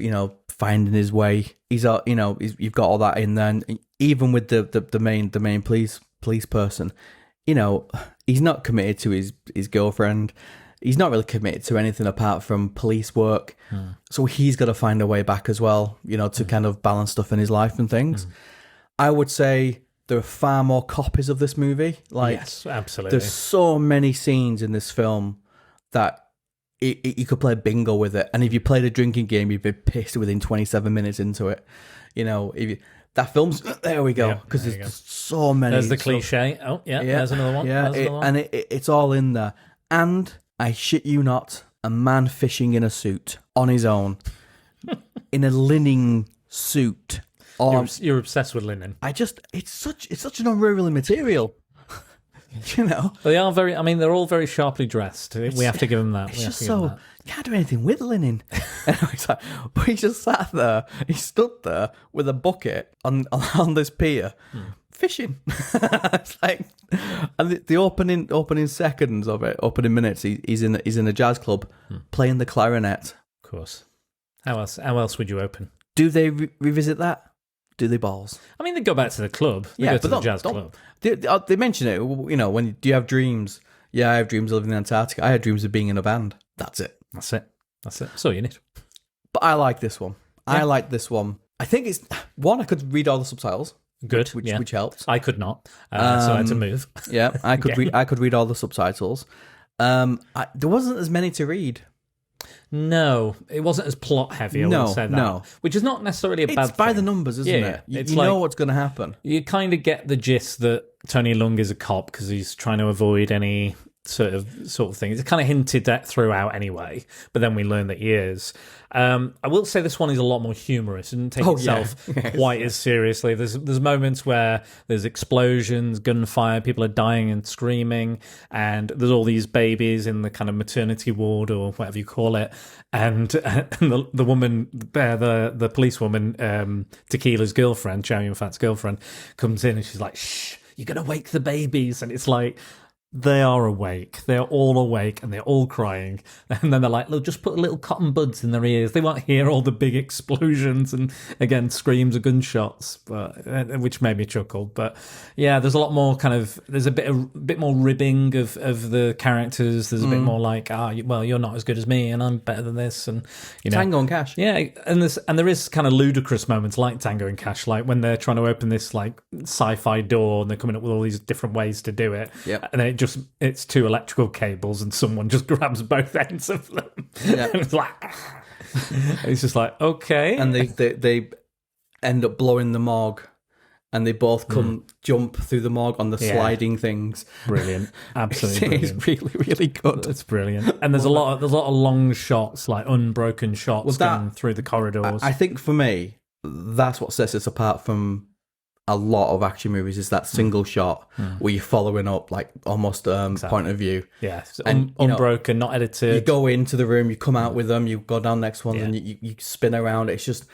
finding his way. He's you've got all that in there. And even with the main police person, he's not committed to his girlfriend. He's not really committed to anything apart from police work. So he's got to find a way back as well, to kind of balance stuff in his life and things. I would say there are far more copies of this movie. Yes, absolutely. There's so many scenes in this film that you could play bingo with it. And if you played a drinking game, you'd be pissed within 27 minutes into it. That film's... There we go. Because there's so many. There's the cliche. Oh, yeah, there's another one. Yeah, and it's all in there. And I shit you not, a man fishing in a suit on his own, in a linen suit. You're obsessed with linen. It's such an unreal material. They are very. I mean, they're all very sharply dressed. We have to give them that. It's just so can't do anything with linen. But he just sat there. He stood there with a bucket on this pier. Fishing. It's like, and the opening seconds of it, opening minutes, he's in a jazz club playing the clarinet. Of course. How else would you open? Do they revisit that? Do they balls? I mean, they go back to the club. They go to the jazz club. They mention it. When do you have dreams? Yeah, I have dreams of living in Antarctica. I had dreams of being in a band. That's it. That's all you need. But I like this one. Yeah. I like this one. I think it's one. I could read all the subtitles. Good, which helps. I could not, so I had to move. Yeah, I could read. I could read all the subtitles. There wasn't as many to read. No, it wasn't as plot heavy. I would say that. No, which is not necessarily a bad thing. It's by the numbers, isn't it? You know what's going to happen. You kind of get the gist that Tony Leung is a cop because he's trying to avoid any sort of thing. It's kind of hinted at throughout anyway, but then we learn that he is. I will say this one is a lot more humorous. It didn't take itself quite as seriously. There's moments where there's explosions, gunfire, people are dying and screaming, and there's all these babies in the kind of maternity ward or whatever you call it, and the woman, the policewoman, Tequila's girlfriend, Chow Yun-fat's girlfriend, comes in and she's like, "Shh, you're gonna wake the babies," and it's like, they are awake. They're all awake and they're all crying. And then they're like, look, just put little cotton buds in their ears. They won't hear all the big explosions and, again, screams of gunshots, which made me chuckle. But, yeah, there's a lot more there's a bit more ribbing of the characters. There's a bit more like, well, you're not as good as me and I'm better than this. And, Tango and Cash. Yeah, and there is kind of ludicrous moments like Tango and Cash, like when they're trying to open this, like, sci-fi door and they're coming up with all these different ways to do it. Yep. And then it's two electrical cables and someone just grabs both ends of them. Yeah. And it's like, it's just like, okay. And they end up blowing the morgue and they both jump through the morgue on the sliding things. Brilliant. Absolutely brilliant. It's really, really good. It's brilliant. And there's a lot of long shots, like unbroken shots going through the corridors. I think for me, that's what sets us apart from a lot of action movies, is that single shot where you're following up, like almost point of view. Yeah, and unbroken, not edited. You go into the room, you come out with them, you go down next one, and you spin around. It's just,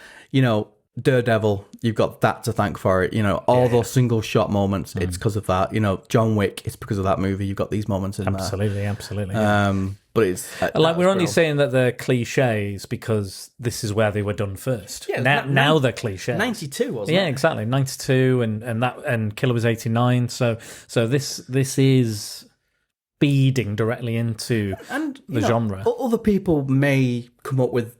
Daredevil, you've got that to thank for it. All those single shot moments, it's because of that. John Wick, it's because of that movie. You've got these moments in absolutely, there. Absolutely. But it's we're only saying that they're cliches because this is where they were done first. Yeah, now they're cliches. 92, wasn't it? Yeah, exactly. 92, and Killer was 89. So this is feeding directly into the genre. Other people may come up with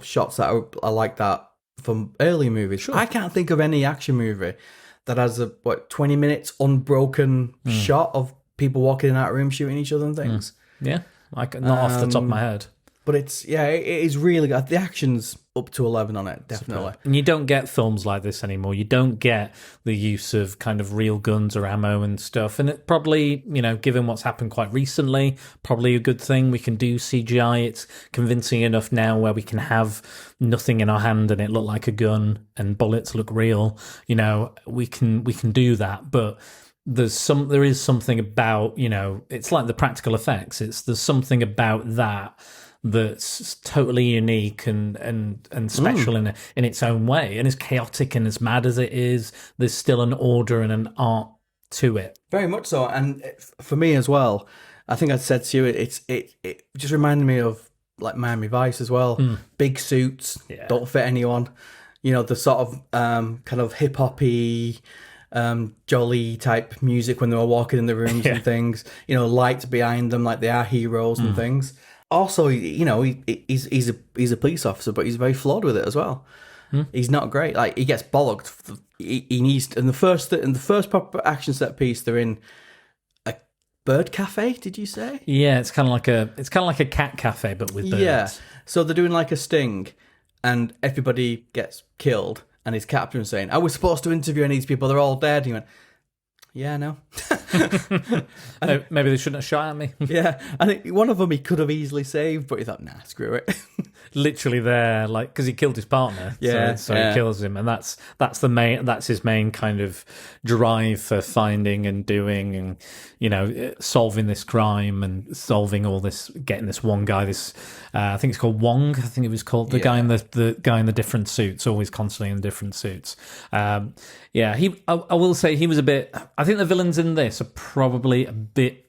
shots that are like that from early movies. Sure. I can't think of any action movie that has a 20 minutes unbroken shot of people walking in that room shooting each other and things. Yeah. Not off the top of my head. But it is really good. The action's up to 11 on it, definitely. And you don't get films like this anymore. You don't get the use of kind of real guns or ammo and stuff. And it probably, given what's happened quite recently, probably a good thing. We can do CGI. It's convincing enough now where we can have nothing in our hand and it look like a gun and bullets look real. We can do that. But there is something about, it's like the practical effects. There's something about that's totally unique and special in its own way. And as chaotic and as mad as it is, there's still an order and an art to it. Very much so. And for me as well, I think I said to you, it just reminded me of like Miami Vice as well. Big suits, don't fit anyone. You know, the sort of kind of hip hoppy, jolly type music when they were walking in the rooms and things. You know, lights behind them like they are heroes and things. Also, you know, he's a police officer, but he's very flawed with it as well. He's not great. Like, he gets bollocked. He needs in the first proper action set piece. They're in a bird cafe. Did you say? Yeah, it's kind of like a cat cafe, but with birds. Yeah. So they're doing like a sting, and everybody gets killed. And his captain's saying, "I was supposed to interview any of these people. They're all dead." And he went, "Yeah, no." Maybe they shouldn't have shot at me. Yeah, I think one of them he could have easily saved, but he thought, "Nah, screw it." Literally there, like, because he killed his partner. So he kills him, and that's his main kind of drive for finding and doing and, you know, solving this crime and solving all this, getting this one guy, this I think it's called Wong. I think it was called the guy in the guy in the different suits, always constantly in different suits. I will say he was a bit. I think the villains in this are probably a bit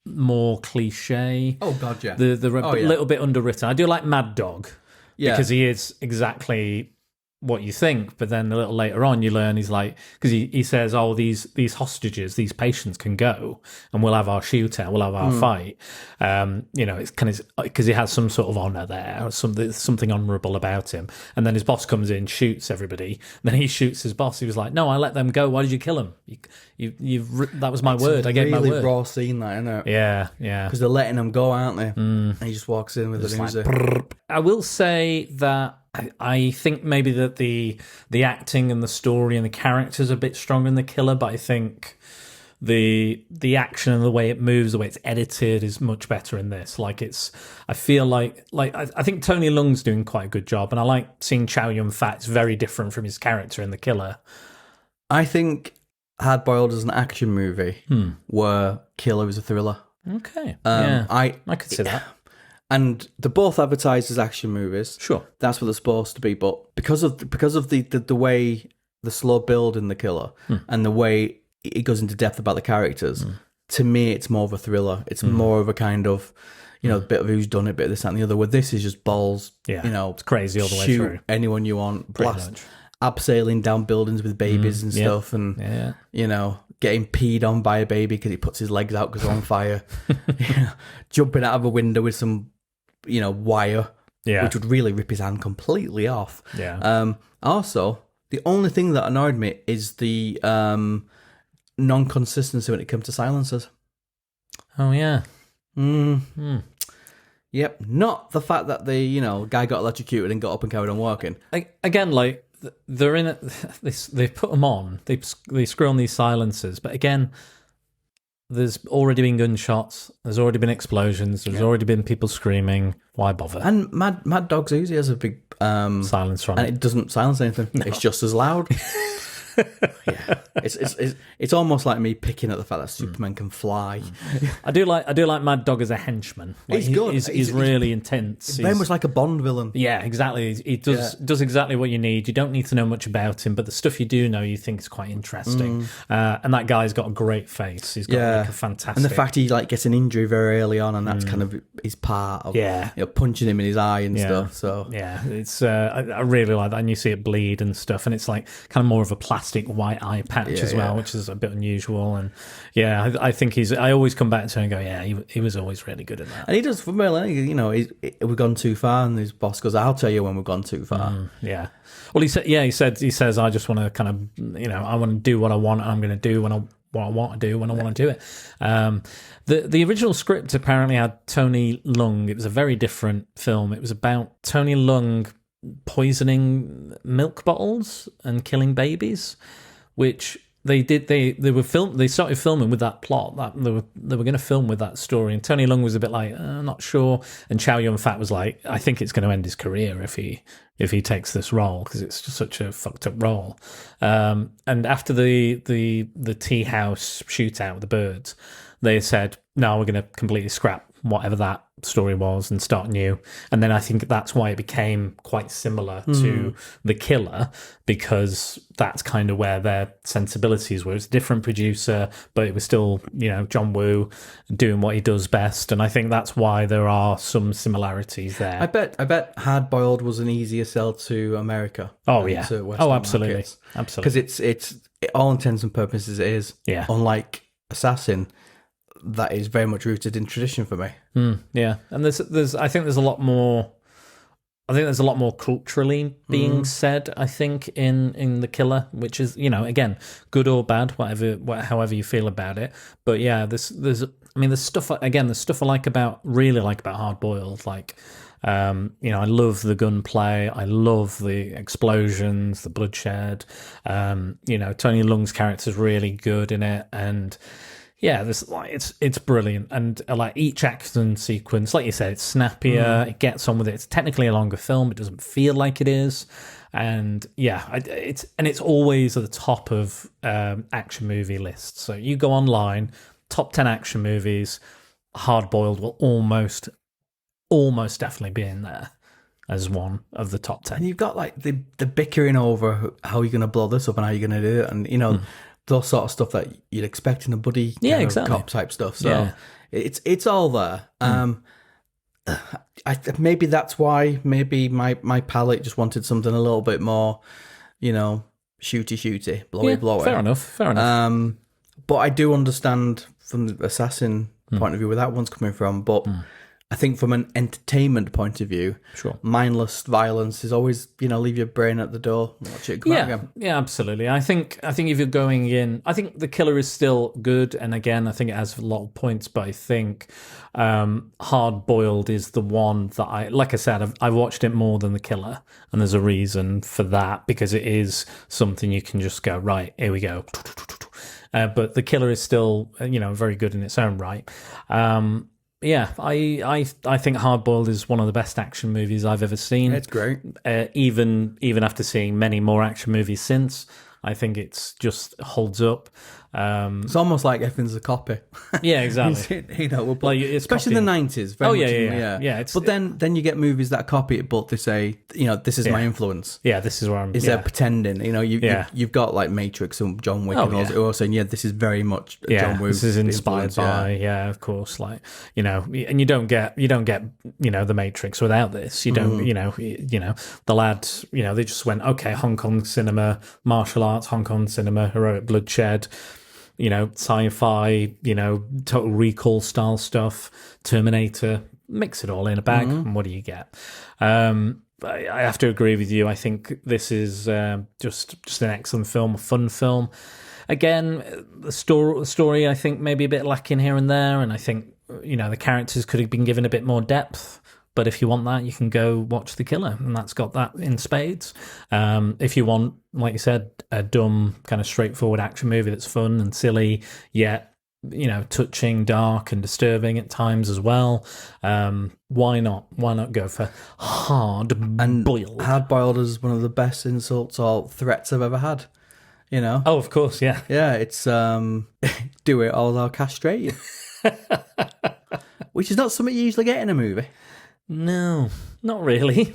more cliche. Oh god, yeah. The little bit underwritten. I do like Mad Dog because he is exactly what you think, but then a little later on you learn he's like, because he says, "Oh, these hostages, these patients can go, and we'll have our shootout, we'll have our fight." You know, it's kind of because he has some sort of honor there, or something honorable about him. And then his boss comes in, shoots everybody. Then he shoots his boss. He was like, "No, I let them go. Why did you kill him? That was my word. I gave my word." Raw scene, that, isn't it? Yeah. Because they're letting him go, aren't they? And he just walks in with the music. I will say that I think maybe that the acting and the story and the characters are a bit stronger in The Killer, but I think the action and the way it moves, the way it's edited, is much better in this. Like, I feel like I think Tony Leung's doing quite a good job, and I like seeing Chow Yun-fat. It's very different from his character in The Killer. I think Hard Boiled is an action movie, where Killer is a thriller. Okay, I could see that. And they're both advertised as action movies. Sure, that's what they're supposed to be. But because of the way the slow build in The Killer and the way it goes into depth about the characters, to me, it's more of a thriller. It's more of a kind of, you know, bit of who's done it, bit of this, that, and the other. Where this is just balls. Yeah, you know, it's crazy all the way shoot through. Anyone you want, blast, abseiling down buildings with babies and stuff, and you know, getting peed on by a baby because he puts his legs out because they're on fire. Jumping out of a window with some, you know, wire, which would really rip his hand completely off. Also, the only thing that annoyed me is the non-consistency when it comes to silencers. Oh yeah. Yep. Not the fact that the, you know, guy got electrocuted and got up and carried on walking. Again, like, they're in it. They put them on. They screw on these silencers, but again, there's already been gunshots. There's already been explosions. There's already been people screaming. Why bother? And Mad Dog's easy has a big silencer on and it doesn't silence anything. No. It's just as loud. It's almost like me picking at the fact that Superman can fly. I do like Mad Dog as a henchman. Like, he's good. He's really intense. Very much like a Bond villain. Yeah, exactly. He does exactly what you need. You don't need to know much about him, but the stuff you do know, you think is quite interesting. And that guy's got a great face. He's got like a fantastic. And the fact he like gets an injury very early on, and that's kind of his part of you know, punching him in his eye and stuff. So yeah, it's I really like that, and you see it bleed and stuff, and it's like kind of more of a plastic white eye patch as well, which is a bit unusual. And I think I always come back to him and go, he was always really good at that. And he does, well, you know, we've gone too far, and his boss goes, "I'll tell you when we've gone too far." Well, he says, "I just want to kind of, you know, I want to do what I want, and I'm going to do what I want to do when I want to do it." The original script apparently had Tony Leung. It was a very different film. It was about Tony Leung poisoning milk bottles and killing babies, which they did. They started filming with that plot. That they were going to film with that story. And Tony Leung was a bit like, I'm not sure. And Chow Yun-fat was like, I think it's going to end his career if he takes this role, because it's just such a fucked up role. And after the tea house shootout with the birds, they said, no, we're going to completely scrap whatever that story was and start new. And then I think that's why it became quite similar to The Killer, because that's kind of where their sensibilities were. It's a different producer, but it was still, John Woo doing what he does best. And I think that's why there are some similarities there. I bet Hard Boiled was an easier sell to America. Oh yeah. To Western Absolutely. markets. Absolutely. Because it's all intents and purposes it is. Yeah. Unlike Assassin, that is very much rooted in tradition for me. Yeah, and there's I think there's a lot more. I think there's a lot more culturally being said. I think in The Killer, which is again good or bad, however you feel about it. But yeah, there's stuff I really like about Hard Boiled. Like, I love the gunplay. I love the explosions, the bloodshed. Tony Leung's character is really good in it, and yeah, it's brilliant, and like each action sequence, like you said, it's snappier. It gets on with it. It's technically a longer film. It doesn't feel like it is, and yeah, it's always at the top of action movie lists. So you go online, top 10 action movies, Hard Boiled will almost definitely be in there as one of the top 10. And you've got like the bickering over how you're going to blow this up and how you're going to do it, and those sort of stuff that you'd expect in a buddy cop type stuff. So it's all there. Maybe that's why. Maybe my palate just wanted something a little bit more, shooty, blowy. Fair enough. But I do understand from the Assassin point of view where that one's coming from. But I think from an entertainment point of view, sure, mindless violence is always, leave your brain at the door, watch it come out again. Yeah, absolutely. I think if you're going in, I think The Killer is still good, and again, I think it has a lot of points, but I think Hard Boiled is the one that like I said, I've watched it more than The Killer, and there's a reason for that, because it is something you can just go, right, here we go. But The Killer is still, very good in its own right. Yeah, I think Hard Boiled is one of the best action movies I've ever seen. It's great. Even after seeing many more action movies since, I think it's just holds up. It's almost like everything's a copy. Yeah, exactly. Especially in the 90s. Yeah. But then you get movies that copy it, but they say, this is my influence. Yeah, this is where I'm. Is there pretending? You've got like Matrix and John Wick and all who are saying, this is very much John Woo. This is inspired by, of course. Like, and you don't get, the Matrix without this. You don't, the lads, they just went, okay, Hong Kong cinema, martial arts, Hong Kong cinema, heroic bloodshed. Sci-fi, Total Recall style stuff, Terminator, mix it all in a bag, and what do you get? I have to agree with you. I think this is just an excellent film, a fun film. Again, the story I think maybe a bit lacking here and there, and I think the characters could have been given a bit more depth. But if you want that, you can go watch The Killer, and that's got that in spades. If you want, like you said, a dumb, kind of straightforward action movie that's fun and silly, yet, touching, dark, and disturbing at times as well, why not? Why not go for Hard Boiled? Hard Boiled is one of the best insults or threats I've ever had. Oh, of course, yeah. Yeah, it's do it or I'll castrate you. Which is not something you usually get in a movie. No, not really.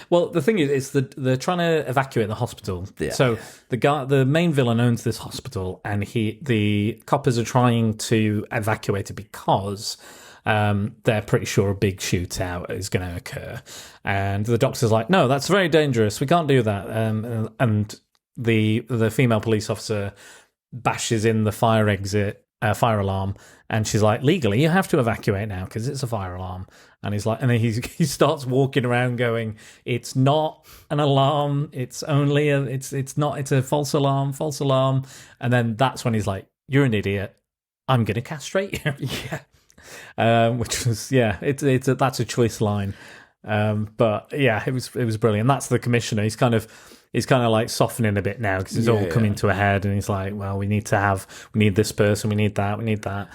Well, the thing is, they're trying to evacuate the hospital. Yeah. So the main villain owns this hospital, and the coppers are trying to evacuate it because they're pretty sure a big shootout is going to occur. And the doctor's like, no, that's very dangerous. We can't do that. And the female police officer bashes in the fire alarm, and she's like, legally, you have to evacuate now because it's a fire alarm. And he's like, and then he starts walking around going, it's not an alarm. It's only it's a false alarm. And then that's when he's like, you're an idiot. I'm going to castrate you. Yeah. Which was, that's a choice line. But yeah, it was brilliant. That's the commissioner. He's kind of like softening a bit now because it's all coming to a head, and he's like, well, we need this person, we need that.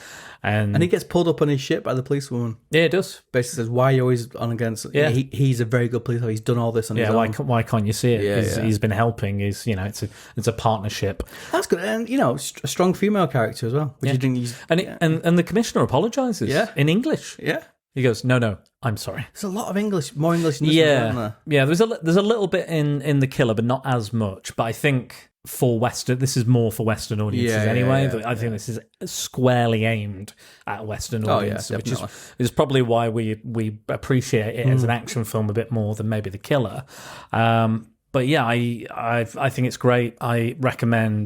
And he gets pulled up on his ship by the policewoman. Yeah, it does. Basically says, why are you always on against... Yeah. He's a very good police officer. He's done all this on his own. Why can't you see it? Yeah, He's been helping. It's a partnership. That's good. And, a strong female character as well. Which you didn't use. And the commissioner apologises in English. Yeah. He goes, no, I'm sorry. There's a lot of more English in this one, isn't there? Yeah, there's a little bit in The Killer, but not as much. But I think this is more for Western audiences anyway. But I think this is squarely aimed at a Western audience, which is probably why we appreciate it as an action film a bit more than maybe The Killer. But yeah, I think it's great. I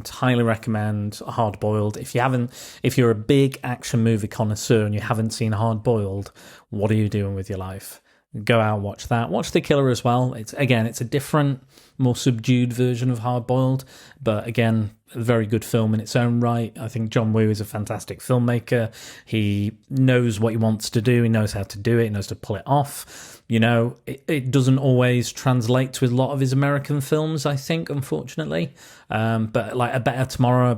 highly recommend Hard Boiled. If you're a big action movie connoisseur and you haven't seen Hard Boiled, what are you doing with your life? Go out and watch that. Watch The Killer as well. It's a different, more subdued version of Hard Boiled, but again, a very good film in its own right. I think John Woo is a fantastic filmmaker. He knows what he wants to do. He knows how to do it. He knows to pull it off. It doesn't always translate to a lot of his American films, I think, unfortunately. But like A Better Tomorrow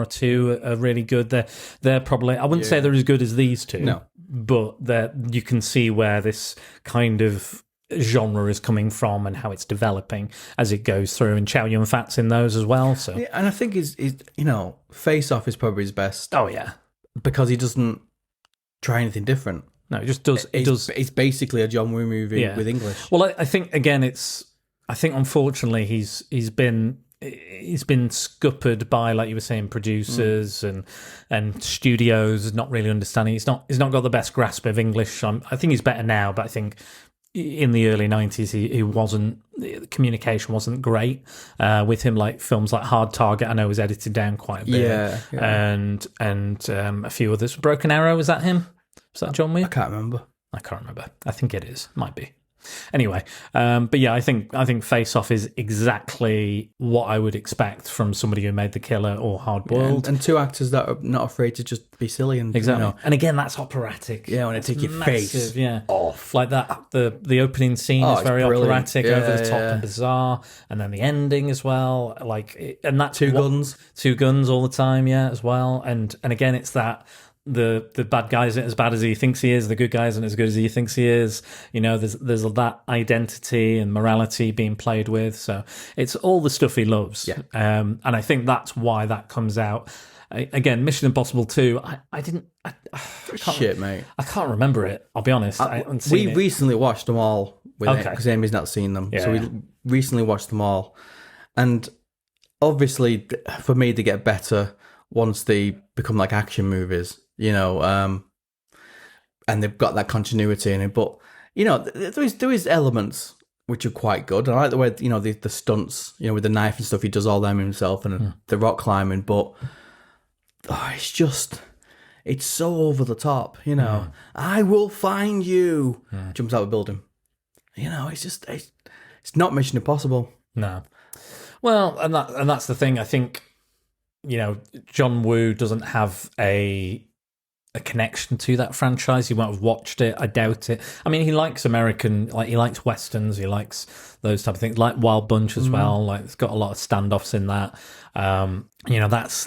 2 are really good. They're probably, I wouldn't say they're as good as these two. No. But you can see where this kind of genre is coming from and how it's developing as it goes through. And Chow Yun-fat's in those as well. So and I think his Face Off is probably his best. Oh yeah, because he doesn't try anything different. No, it just does. It's basically a John Woo movie with English. Well, I think again, unfortunately he's been scuppered by, like you were saying, producers and studios not really understanding. He's not got the best grasp of English. I think he's better now, but I think in the early 90s he wasn't. The communication wasn't great with him. Like films like Hard Target, I know, was edited down quite a bit. And a few others. Broken Arrow, was that him? Was that John Woo? I can't remember. I think it is. Might be. Anyway, but yeah, I think Face Off is exactly what I would expect from somebody who made The Killer or Hard Boiled. And two actors that are not afraid to just be silly and exactly. And again, that's operatic. Yeah, when it take your face off like that. The opening scene is very operatic, over the top and bizarre, and then the ending as well. And that's two guns all the time, as well. And again, it's that. The bad guy isn't as bad as he thinks he is. The good guy isn't as good as he thinks he is. There's that identity and morality being played with. So it's all the stuff he loves. Yeah. And I think that's why that comes out. Again, Mission Impossible 2. Shit, mate. I can't remember it. I'll be honest. I haven't seen it. We recently watched them all with it because Amy's not seen them. Yeah. So we recently watched them all, and obviously for me to get better once they become like action movies. And they've got that continuity in it. But, there is elements which are quite good. I like the way, the stunts, with the knife and stuff, he does all them himself and the rock climbing. But it's so over the top, I will find you. Jumps out of a building. It's not Mission Impossible. No. Well, and that's the thing. I think, John Woo doesn't have a connection to that franchise. He won't have watched it. I doubt it. I mean, he likes American, he likes westerns. He likes those type of things, like Wild Bunch as well. Like, it's got a lot of standoffs in that.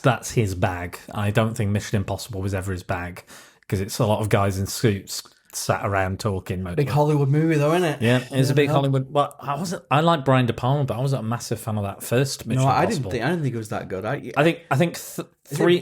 That's his bag. I don't think Mission Impossible was ever his bag because it's a lot of guys in suits sat around talking. Big Hollywood movie, though, isn't it? Yeah, it's a big Hollywood. Well, I like Brian De Palma, but I wasn't a massive fan of that first Mission Impossible. I didn't think it was that good. I think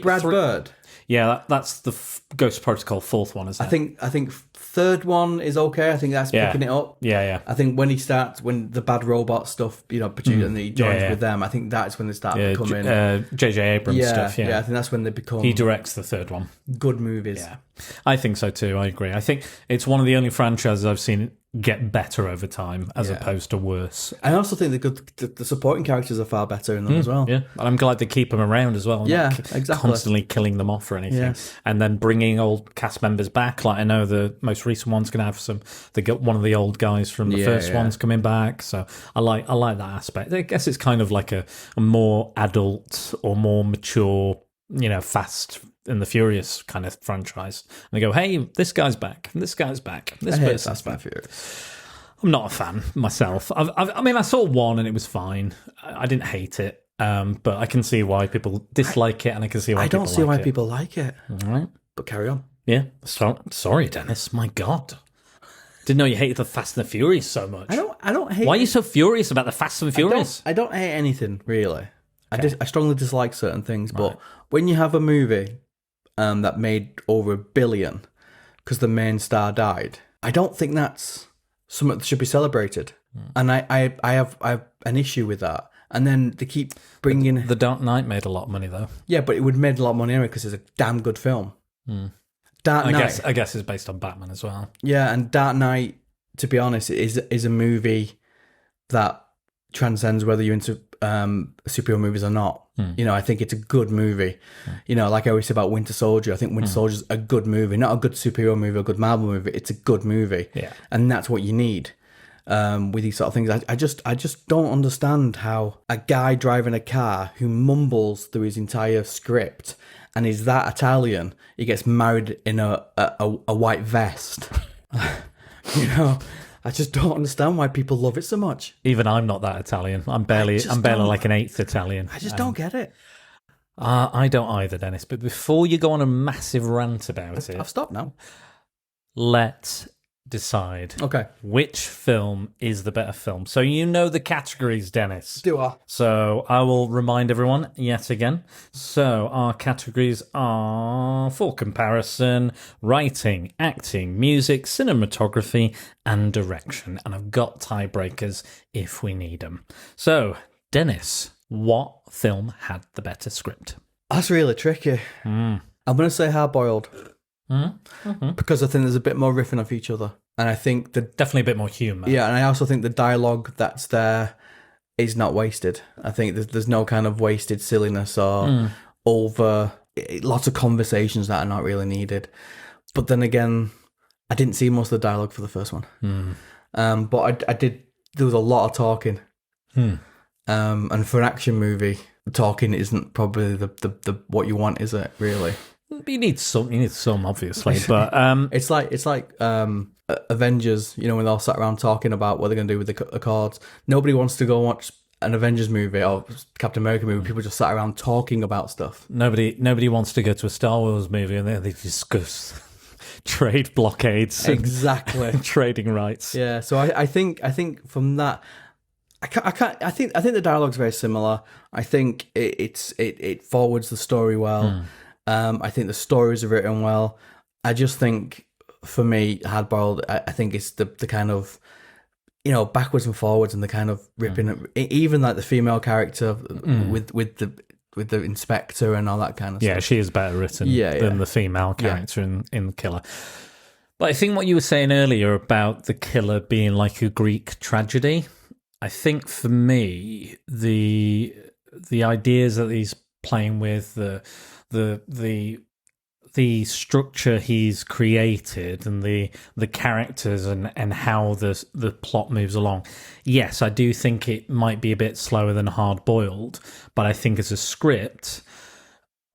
Brad Bird. Yeah, that's the Ghost Protocol fourth one, isn't it? I think third one is okay. I think that's picking it up. Yeah. I think when the bad robot stuff, produced and he joins with them, I think that's when they start becoming J.J. Abrams stuff. Yeah, I think that's when they become. He directs the third one. Good movies. Yeah, I think so too. I agree. I think it's one of the only franchises I've seen get better over time as opposed to worse. I also think the supporting characters are far better in them as well. Yeah, and I'm glad they keep them around as well. Yeah, exactly. Constantly killing them off or anything. Yes. And then bringing old cast members back. Like, I know the most recent one's going to have one of the old guys from the first one's coming back. So I like that aspect. I guess it's kind of like a more adult or more mature, Fast and the Furious kind of franchise. And they go, hey, this guy's back. This guy's back. This person's back. I'm not a fan myself. I saw one and it was fine. I didn't hate it. But I can see why people dislike it, and I can see why people like it. I don't see why people like it. All right. But carry on. Yeah. Sorry, Dennis. My God. Didn't know you hated the Fast and the Furious so much. I don't hate. Why are you so furious about the Fast and the Furious? I don't hate anything really. I strongly dislike certain things, but when you have a movie that made over $1 billion because the main star died, I don't think that's something that should be celebrated. And I have an issue with that. And then they keep bringing... The Dark Knight made a lot of money, though. Yeah, but it would have made a lot of money anyway because it's a damn good film. Dark Knight... I guess it's based on Batman as well. Yeah, and Dark Knight, to be honest, is a movie that transcends whether you're into superhero movies or not. You know, I think it's a good movie. You know, like I always say about Winter Soldier, I think Winter Soldier's a good movie. Not a good superhero movie, a good Marvel movie. It's a good movie. Yeah. And that's what you need. With these sort of things, I just don't understand how a guy driving a car who mumbles through his entire script and is that Italian, he gets married in a white vest. You know, I just don't understand why people love it so much. Even I'm not that Italian. I'm barely like an eighth Italian. I just don't get it. I don't either, Dennis. But before you go on a massive rant about it, I've stopped now. Let's decide which film is the better film. So you know the categories, Dennis. Do I? So I will remind everyone yet again. So our categories are, for comparison, writing, acting, music, cinematography, and direction. And I've got tiebreakers if we need them. So, Dennis, what film had the better script? That's really tricky. I'm going to say Hard Boiled. Because I think there's a bit more riffing off each other. And I think definitely a bit more humour. Yeah, and I also think the dialogue that's there is not wasted. I think there's no kind of wasted silliness or over lots of conversations that are not really needed. But then again, I didn't see most of the dialogue for the first one. But I did. There was a lot of talking. And for an action movie, talking isn't probably the what you want, is it? Really. You need some, obviously, but it's like Avengers. You know, when they all sat around talking about what they're going to do with the Accords. Nobody wants to go watch an Avengers movie or Captain America movie. People just sat around talking about stuff. Nobody wants to go to a Star Wars movie and they discuss trade blockades, exactly, trading rights. Yeah, so I think from that. I think the dialogue's very similar. I think it forwards the story well. I think the stories are written well. I just think, for me, Hard Boiled, I think it's the kind of, you know, backwards and forwards and the kind of ripping, even like the female character with the inspector and all that kind of stuff. Yeah, she is better written than the female character in Killer. But I think what you were saying earlier about the Killer being like a Greek tragedy, I think for me, the ideas that he's playing with, the structure he's created and the characters and how the plot moves along. Yes, I do think it might be a bit slower than Hard Boiled, but I think as a script,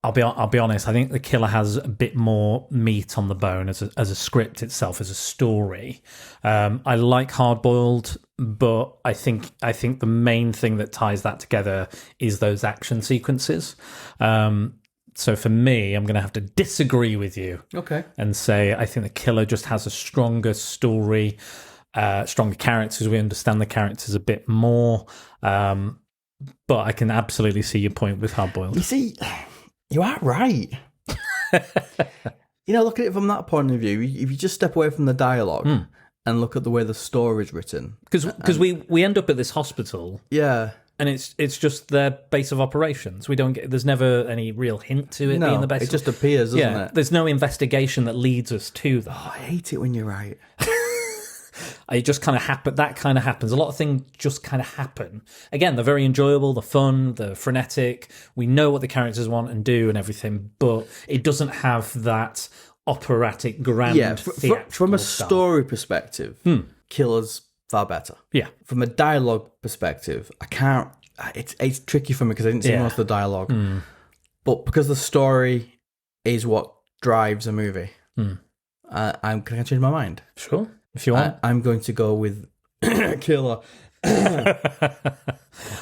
I'll be honest, I think The Killer has a bit more meat on the bone as a script itself, as a story. I like Hard Boiled, but I think the main thing that ties that together is those action sequences. So for me, I'm going to have to disagree with you. Okay. And say I think The Killer just has a stronger story, stronger characters. We understand the characters a bit more. But I can absolutely see your point with Hard Boiled. You see, you are right. You know, look at it from that point of view. If you just step away from the dialogue and look at the way the story is written. Because we end up at this hospital. Yeah. And it's just their base of operations. There's never any real hint to it being the base. It just appears, doesn't it? There's no investigation that leads us to that. Oh, I hate it when you're right. It just kind of happen. That kind of happens. A lot of things just kind of happen. Again, they're very enjoyable, they're fun, they're frenetic. We know what the characters want and do and everything, but it doesn't have that operatic grand. From a story perspective, Killer's far better. Yeah. From a dialogue perspective, I can't. It's tricky for me because I didn't see most of the dialogue. But because the story is what drives a movie, can I change my mind? Sure, if you want. I'm going to go with Killer.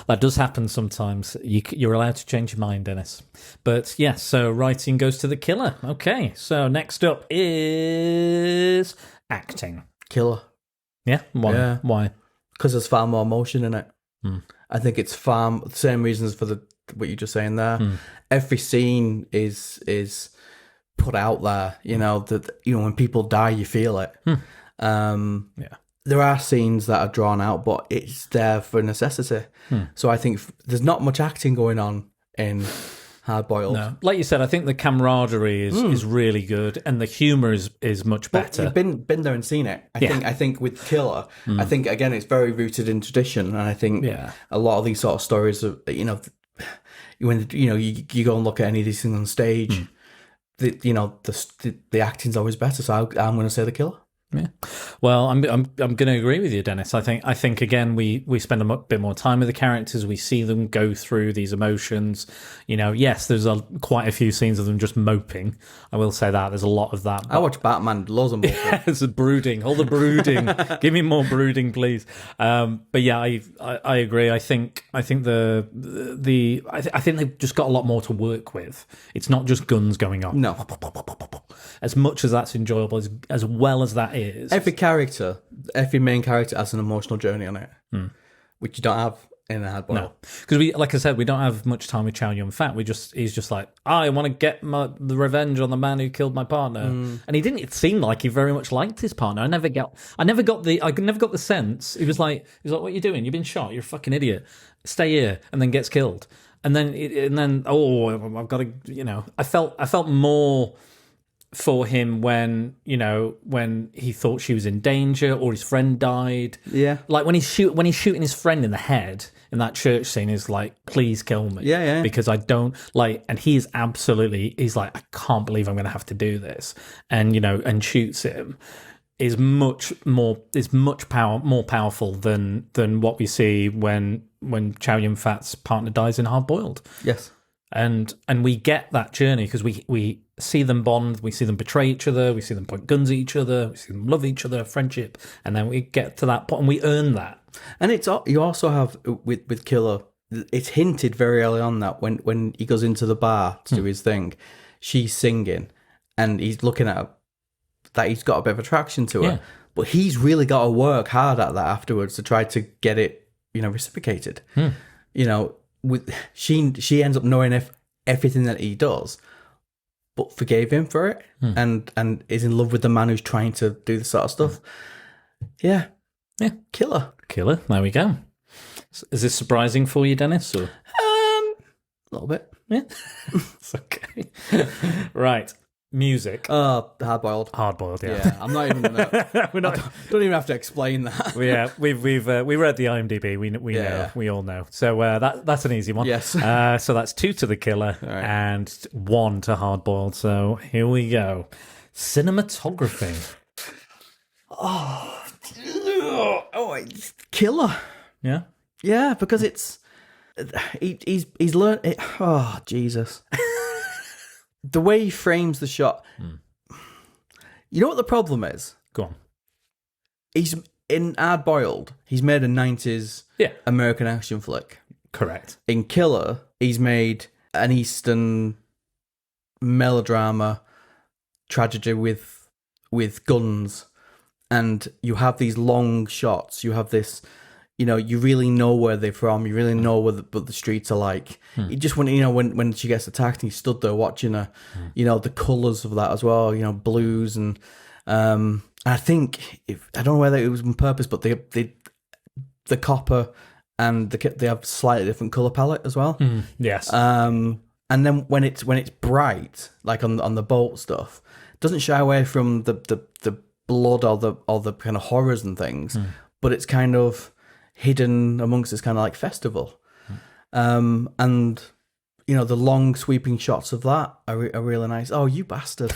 That does happen sometimes. You're allowed to change your mind, Dennis. But yes, so writing goes to the killer. Okay, so next up is acting. Killer. Yeah? Why? Yeah. Why? Because there's far more emotion in it. I think it's far same reasons for what you're just saying there. Every scene is put out there. You know that when people die, you feel it. Yeah. There are scenes that are drawn out, but it's there for necessity. So I think there's not much acting going on in Hard Boiled. No. Like you said, I think the camaraderie is really good, and the humour is much better. You've been there and seen it. I think with Killer, I think again it's very rooted in tradition, and I think a lot of these sort of stories are when you go and look at any of these things on stage, the acting's always better. So I'm going to say the Killer. Yeah. Well, I'm going to agree with you, Dennis. I think again we spend a bit more time with the characters. We see them go through these emotions. Yes, there's quite a few scenes of them just moping. I will say that there's a lot of that. I watch Batman, loads of moping. It's a brooding, all the brooding. Give me more brooding, please. But yeah, I agree. I think they've just got a lot more to work with. It's not just guns going off. No. As much as that's enjoyable, as well as that is. Every main character has an emotional journey on it, which you don't have in a Hard Boiled. No, because like I said, we don't have much time with Chow Yun Fat. He's just like, I want to get the revenge on the man who killed my partner, and he didn't. It seemed like he very much liked his partner. I never got the sense. He was like, what are you doing? You've been shot. You're a fucking idiot. Stay here, and then gets killed. And then I've got to. I felt more for him when he thought she was in danger or his friend died. Yeah, like when he's shooting his friend in the head in that church scene, is like, please kill me. Yeah. Because I don't like, and he's like, I can't believe I'm going to have to do this, and shoots him. Is much more powerful than what we see when Chow Yun Fat's partner dies in Hard Boiled. Yes. And we get that journey because we see them bond, we see them betray each other, we see them point guns at each other, we see them love each other, friendship, and then we get to that point and we earn that. And you also have with Killer, it's hinted very early on that when he goes into the bar to do his thing, she's singing and he's looking at her, that he's got a bit of attraction to her, but he's really got to work hard at that afterwards to try to get it reciprocated. She ends up knowing everything that he does, but forgave him for it, and is in love with the man who's trying to do this sort of stuff. Yeah. Killer. There we go. Is this surprising for you, Dennis? Or? A little bit. Yeah. It's okay. Right. Music. Hard boiled. Yeah. I'm not even gonna. Don't even have to explain that. Yeah, we read the IMDb. We know. We all know. So that's an easy one. Yes. So that's 2 to the Killer and 1 to Hard Boiled. So here we go. Cinematography. It's Killer. Yeah. Yeah, because it's he's learned it. Oh Jesus. The way he frames the shot. You know what the problem is? Go on. He's in Hard Boiled. He's made a 90s American action flick. Correct. In Killer, he's made an Eastern melodrama tragedy with guns, and you have these long shots. You have this. You really know where they're from. You really know what the streets are like. You just when she gets attacked and he stood there watching her, the colours of that as well, blues and I think I don't know whether it was on purpose, but the copper and they have slightly different colour palette as well. Yes. And then when it's bright, like on the boat stuff, it doesn't shy away from the blood or the kind of horrors and things, but it's kind of hidden amongst this kind of like festival. And the long sweeping shots of that are really nice. Oh, you bastard.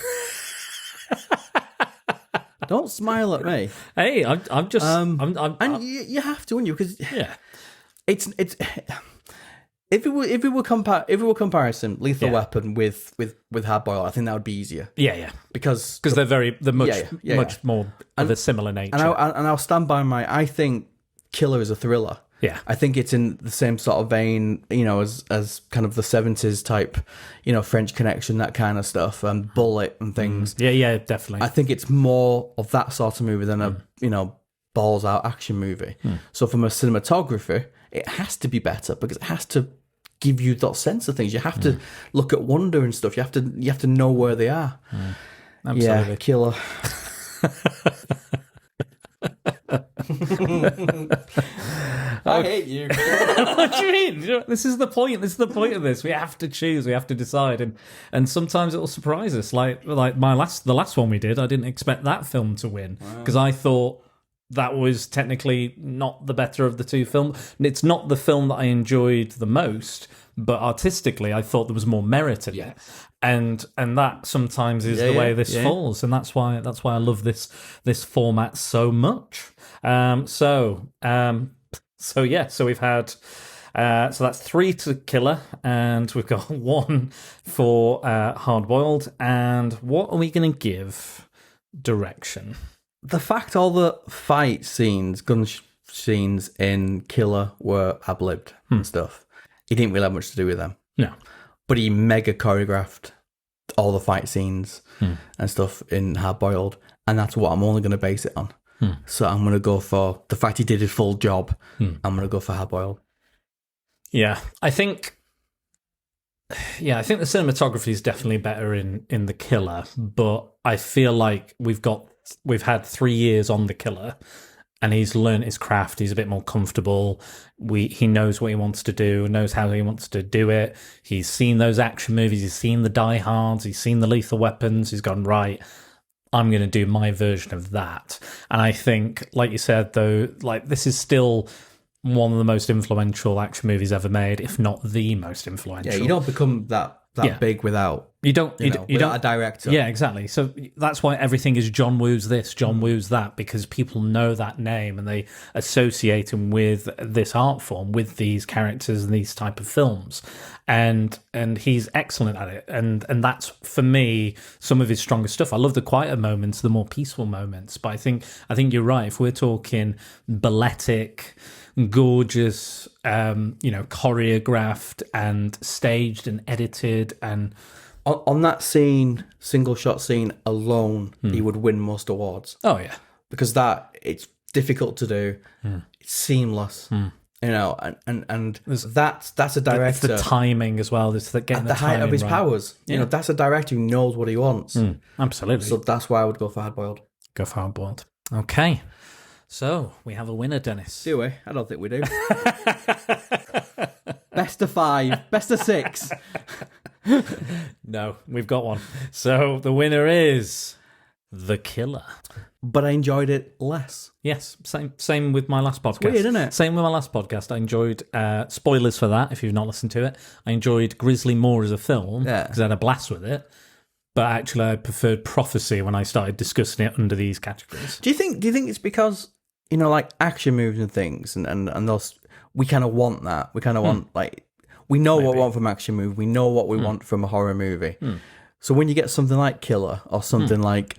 Don't smile at me. Hey, I'm just and you have to, wouldn't you? Because it's if it were comparison Lethal Weapon with Hard Boiled, I think that would be easier. Yeah. Because they're much more of a similar nature. And I'll stand by I think Killer is a thriller. Yeah. I think it's in the same sort of vein, as kind of the 70s type, French Connection, that kind of stuff, and Bullet and things. Yeah, definitely. I think it's more of that sort of movie than a, balls out action movie. So from a cinematography, it has to be better because it has to give you that sense of things. You have to look at wonder and stuff. You have to know where they are. Absolutely. Yeah, Killer. I hate you. What do you mean? This is the point. This is the point of this. We have to choose. We have to decide, and sometimes it will surprise us. Like the last one we did, I didn't expect that film to win because I thought that was technically not the better of the two films. It's not the film that I enjoyed the most, but artistically, I thought there was more merit in it. And that sometimes is the way this falls, and that's why I love this format so much. So we've had so that's 3 to Killer, and we've got 1 for Hard Boiled. And what are we going to give direction? The fact all the fight scenes, scenes in Killer were ad-libbed and stuff, he didn't really have much to do with them. No. But he mega choreographed all the fight scenes and stuff in Hard Boiled, and that's what I'm only going to base it on. So I'm going to go for the fact he did his full job. I'm going to go for Hard Boiled. Yeah, I think the cinematography is definitely better in The Killer, but I feel like we've had 3 years on The Killer, and he's learned his craft. He's a bit more comfortable. He knows what he wants to do, knows how he wants to do it. He's seen those action movies. He's seen the Die Hards. He's seen the Lethal Weapons. He's gone, right, I'm going to do my version of that. And I think, like you said, though, like this is still one of the most influential action movies ever made, if not the most influential. Yeah, you don't become that big without without a director. Yeah, exactly. So that's why everything is John Woo's this, John Woo's that, because people know that name and they associate him with this art form, with these characters and these type of films. And he's excellent at it. And that's, for me, some of his strongest stuff. I love the quieter moments, the more peaceful moments. But I think you're right. If we're talking balletic, gorgeous, choreographed and staged and edited, and on that scene, single shot scene alone, he would win most awards. Oh yeah, because it's difficult to do. It's seamless, and that's a director. It's the timing as well. It's getting at the height of his powers. Yeah. That's a director who knows what he wants. Absolutely. So that's why I would go for Hard Boiled. Go for Hard Boiled. Okay. So, we have a winner, Dennis. Do we? I don't think we do. Best of 5. Best of 6. No, we've got one. So, the winner is The Killer. But I enjoyed it less. Yes, same with my last podcast. Weird, isn't it? Same with my last podcast. I enjoyed, spoilers for that, if you've not listened to it, I enjoyed Grizzly more as a film, because I had a blast with it. But actually, I preferred Prophecy when I started discussing it under these categories. Do you think it's because, like action movies and things, and those, we kind of want that. We kind of want, like, we know what we want from action movie. We know what we want from a horror movie. So when you get something like Killer or something like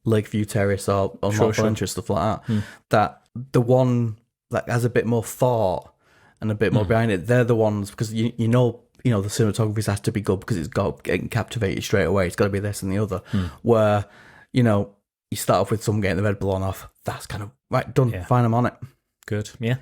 Lakeview Terrace or Lawful Interest, stuff like that, that the one that has a bit more thought and a bit more behind it, they're the ones, because the cinematography has to be good because it's got getting captivated straight away. It's got to be this and the other. Where, you start off with someone getting the head blown off. That's kind of right, done. Yeah. Fine, I'm on it. Good, yeah.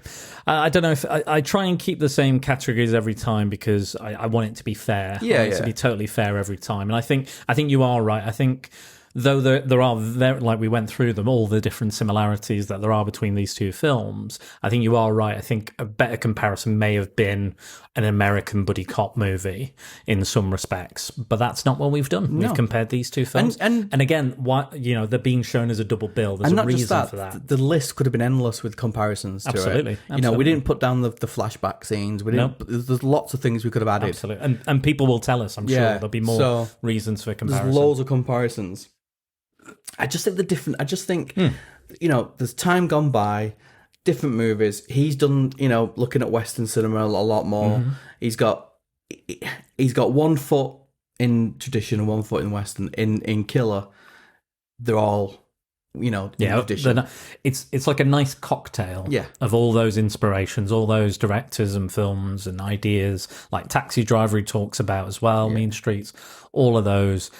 I don't know if I try and keep the same categories every time because I want it to be fair. I want it to be totally fair every time. And I think you are right. I think though there are, like we went through them, all the different similarities that there are between these two films, I think you are right. I think a better comparison may have been an American buddy cop movie in some respects, but that's not what we've done. No. We've compared these two films, and again, they're being shown as a double bill. There's a reason for that. The list could have been endless with comparisons to it. Absolutely. We didn't put down the flashback scenes. We didn't. There's lots of things we could have added. Absolutely, and people will tell us. I'm sure there'll be more reasons for comparison. There's loads of comparisons. I just think there's time gone by, different movies. He's done, looking at Western cinema a lot more. He's got 1 foot in tradition and 1 foot in Western. In Killer, they're all in Yeah, addition. it's like a nice cocktail Yeah. of all those inspirations, all those directors and films and ideas, like Taxi Driver he talks about as well, Mean Streets, all of those.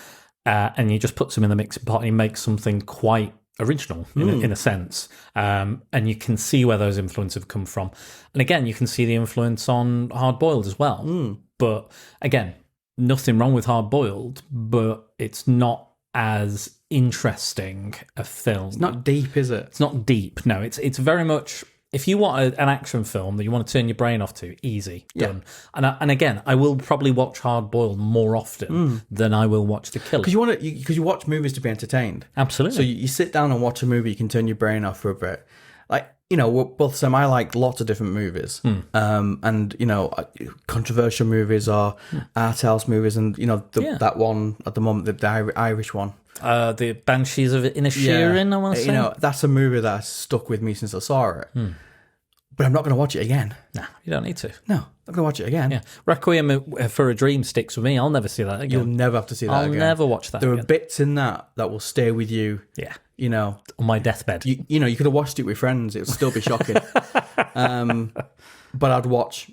And you just put them in the mixing pot and you make something quite original in a sense. And you can see where those influences have come from. And again, you can see the influence on Hard Boiled as well. But again, nothing wrong with Hard Boiled, but it's not as interesting a film. It's not deep, is it? It's not deep. No, it's very much. If you want an action film that you want to turn your brain off to, easy, done. And again, I will probably watch Hard Boiled more often than I will watch The Killer. Because you watch movies to be entertained. Absolutely. So you sit down and watch a movie, you can turn your brain off for a bit. Like, both Sam, I like lots of different movies. And, controversial movies or art house movies. And, that one at the moment, the Irish one. The Banshees of Inisherin, I want to say. That's a movie that stuck with me since I saw it. But I'm not going to watch it again. No, you don't need to. No, I'm not going to watch it again. Yeah. Requiem for a Dream sticks with me. I'll never see that again. You'll never have to see that again. I'll never watch that There again. are bits in that will stay with you. Yeah. On my deathbed. You could have watched it with friends. It would still be shocking. But I'd watch,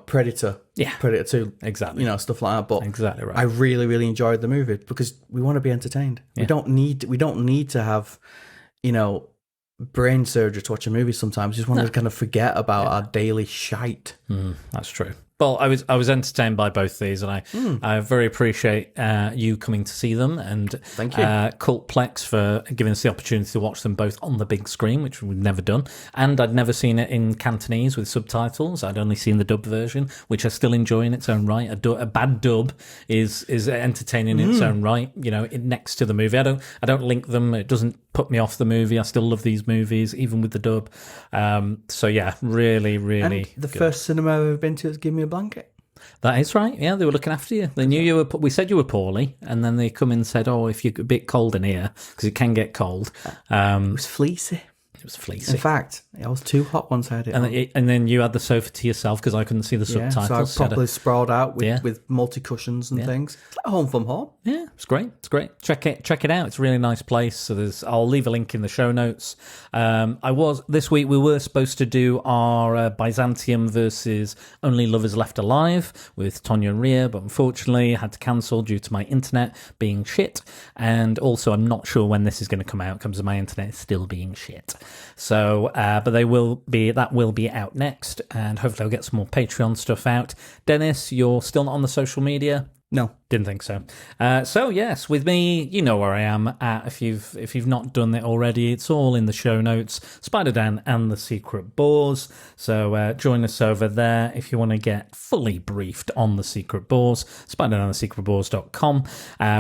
Predator. Yeah. Predator 2. Exactly. Stuff like that. But Exactly right. I really, really enjoyed the movie because we want to be entertained. Yeah. We don't need to have, brain surgery to watch a movie sometimes. We just want to kind of forget about our daily shite. That's true. Well, I was entertained by both these, and I very appreciate you coming to see them, and Thank you. Cultplex for giving us the opportunity to watch them both on the big screen, which we've never done, and I'd never seen it in Cantonese with subtitles. I'd only seen the dub version, which I still enjoy in its own right. A bad dub is entertaining in its own right. Next to the movie, I don't link them. It doesn't put me off the movie. I still love these movies, even with the dub. So yeah, really, really. And the good. first cinema I've ever been to is Give Me a Blanket. That is right. Yeah, they were looking after you. They knew you were. We said you were poorly, and then they come in and said, "Oh, if you're a bit cold in here, because it can get cold." It was fleecy. It was fleecy. In fact, I was too hot once I had it. And then you had the sofa to yourself because I couldn't see the subtitles. So I properly sprawled out with multi cushions and things. It's like home from home. Yeah, it's great. It's great. Check it out. It's a really nice place. So I'll leave a link in the show notes. This week we were supposed to do our Byzantium versus Only Lovers Left Alive with Tonya and Rhea, but unfortunately I had to cancel due to my internet being shit. And also I'm not sure when this is going to come out because my internet is still being shit. So, but that will be out next, and hopefully I'll get some more Patreon stuff out. Dennis, you're still not on the social media? No. Didn't think so. So yes, with me, you know where I am at. If you've not done it already, it's all in the show notes. Spider Dan and the Secret Boars. So join us over there if you want to get fully briefed on the Secret Boars. SpiderDanandthesecretboars.com.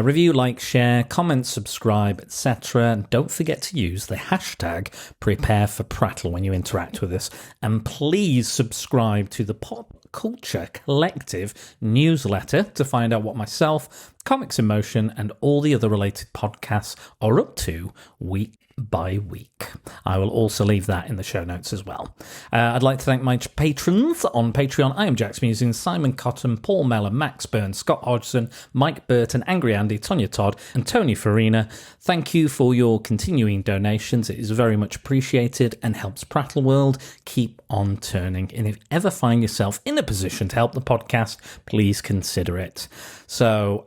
Review, like, share, comment, subscribe, etc. And don't forget to use the hashtag #PrepareForPrattle when you interact with us. And please subscribe to the Pop Culture Collective newsletter to find out what myself, Comics in Motion, and all the other related podcasts are up to week by week. I will also leave that in the show notes as well. I'd like to thank my patrons on Patreon. I am Jax Musing, Simon Cotton, Paul Mellor, Max Byrne, Scott Hodgson, Mike Burton, Angry Andy, Tonya Todd, and Tony Farina. Thank you for your continuing donations. It is very much appreciated and helps Prattle World keep on turning. And if you ever find yourself in a position to help the podcast, please consider it. So,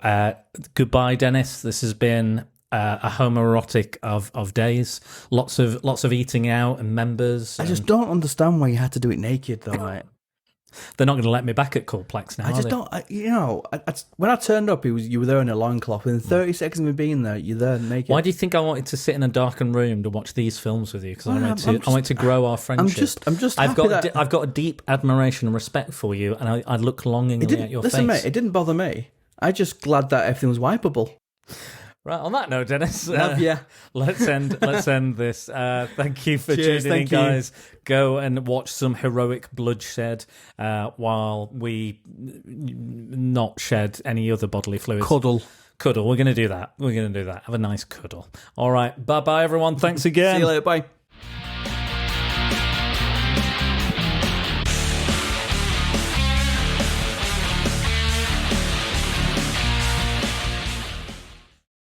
goodbye, Dennis. This has been a homoerotic of days. Lots of eating out and members. I just don't understand why you had to do it naked, though, mate. They're not going to let me back at Cultplex now. I just don't. When I turned up, you were there in a loincloth. Within 30 seconds of me being there, you're there naked. Why do you think I wanted to sit in a darkened room to watch these films with you? Because I wanted to grow our friendship. I'm just. I've got a deep admiration and respect for you, and I look longingly at your face. Listen, mate, it didn't bother me. I'm just glad that everything was wipeable. Right, on that note, Dennis, yeah. let's end this. Thank you for Cheers, tuning in, guys. Go and watch some heroic bloodshed while we not shed any other bodily fluids. Cuddle. We're going to do that. Have a nice cuddle. All right. Bye-bye, everyone. Thanks again. See you later. Bye.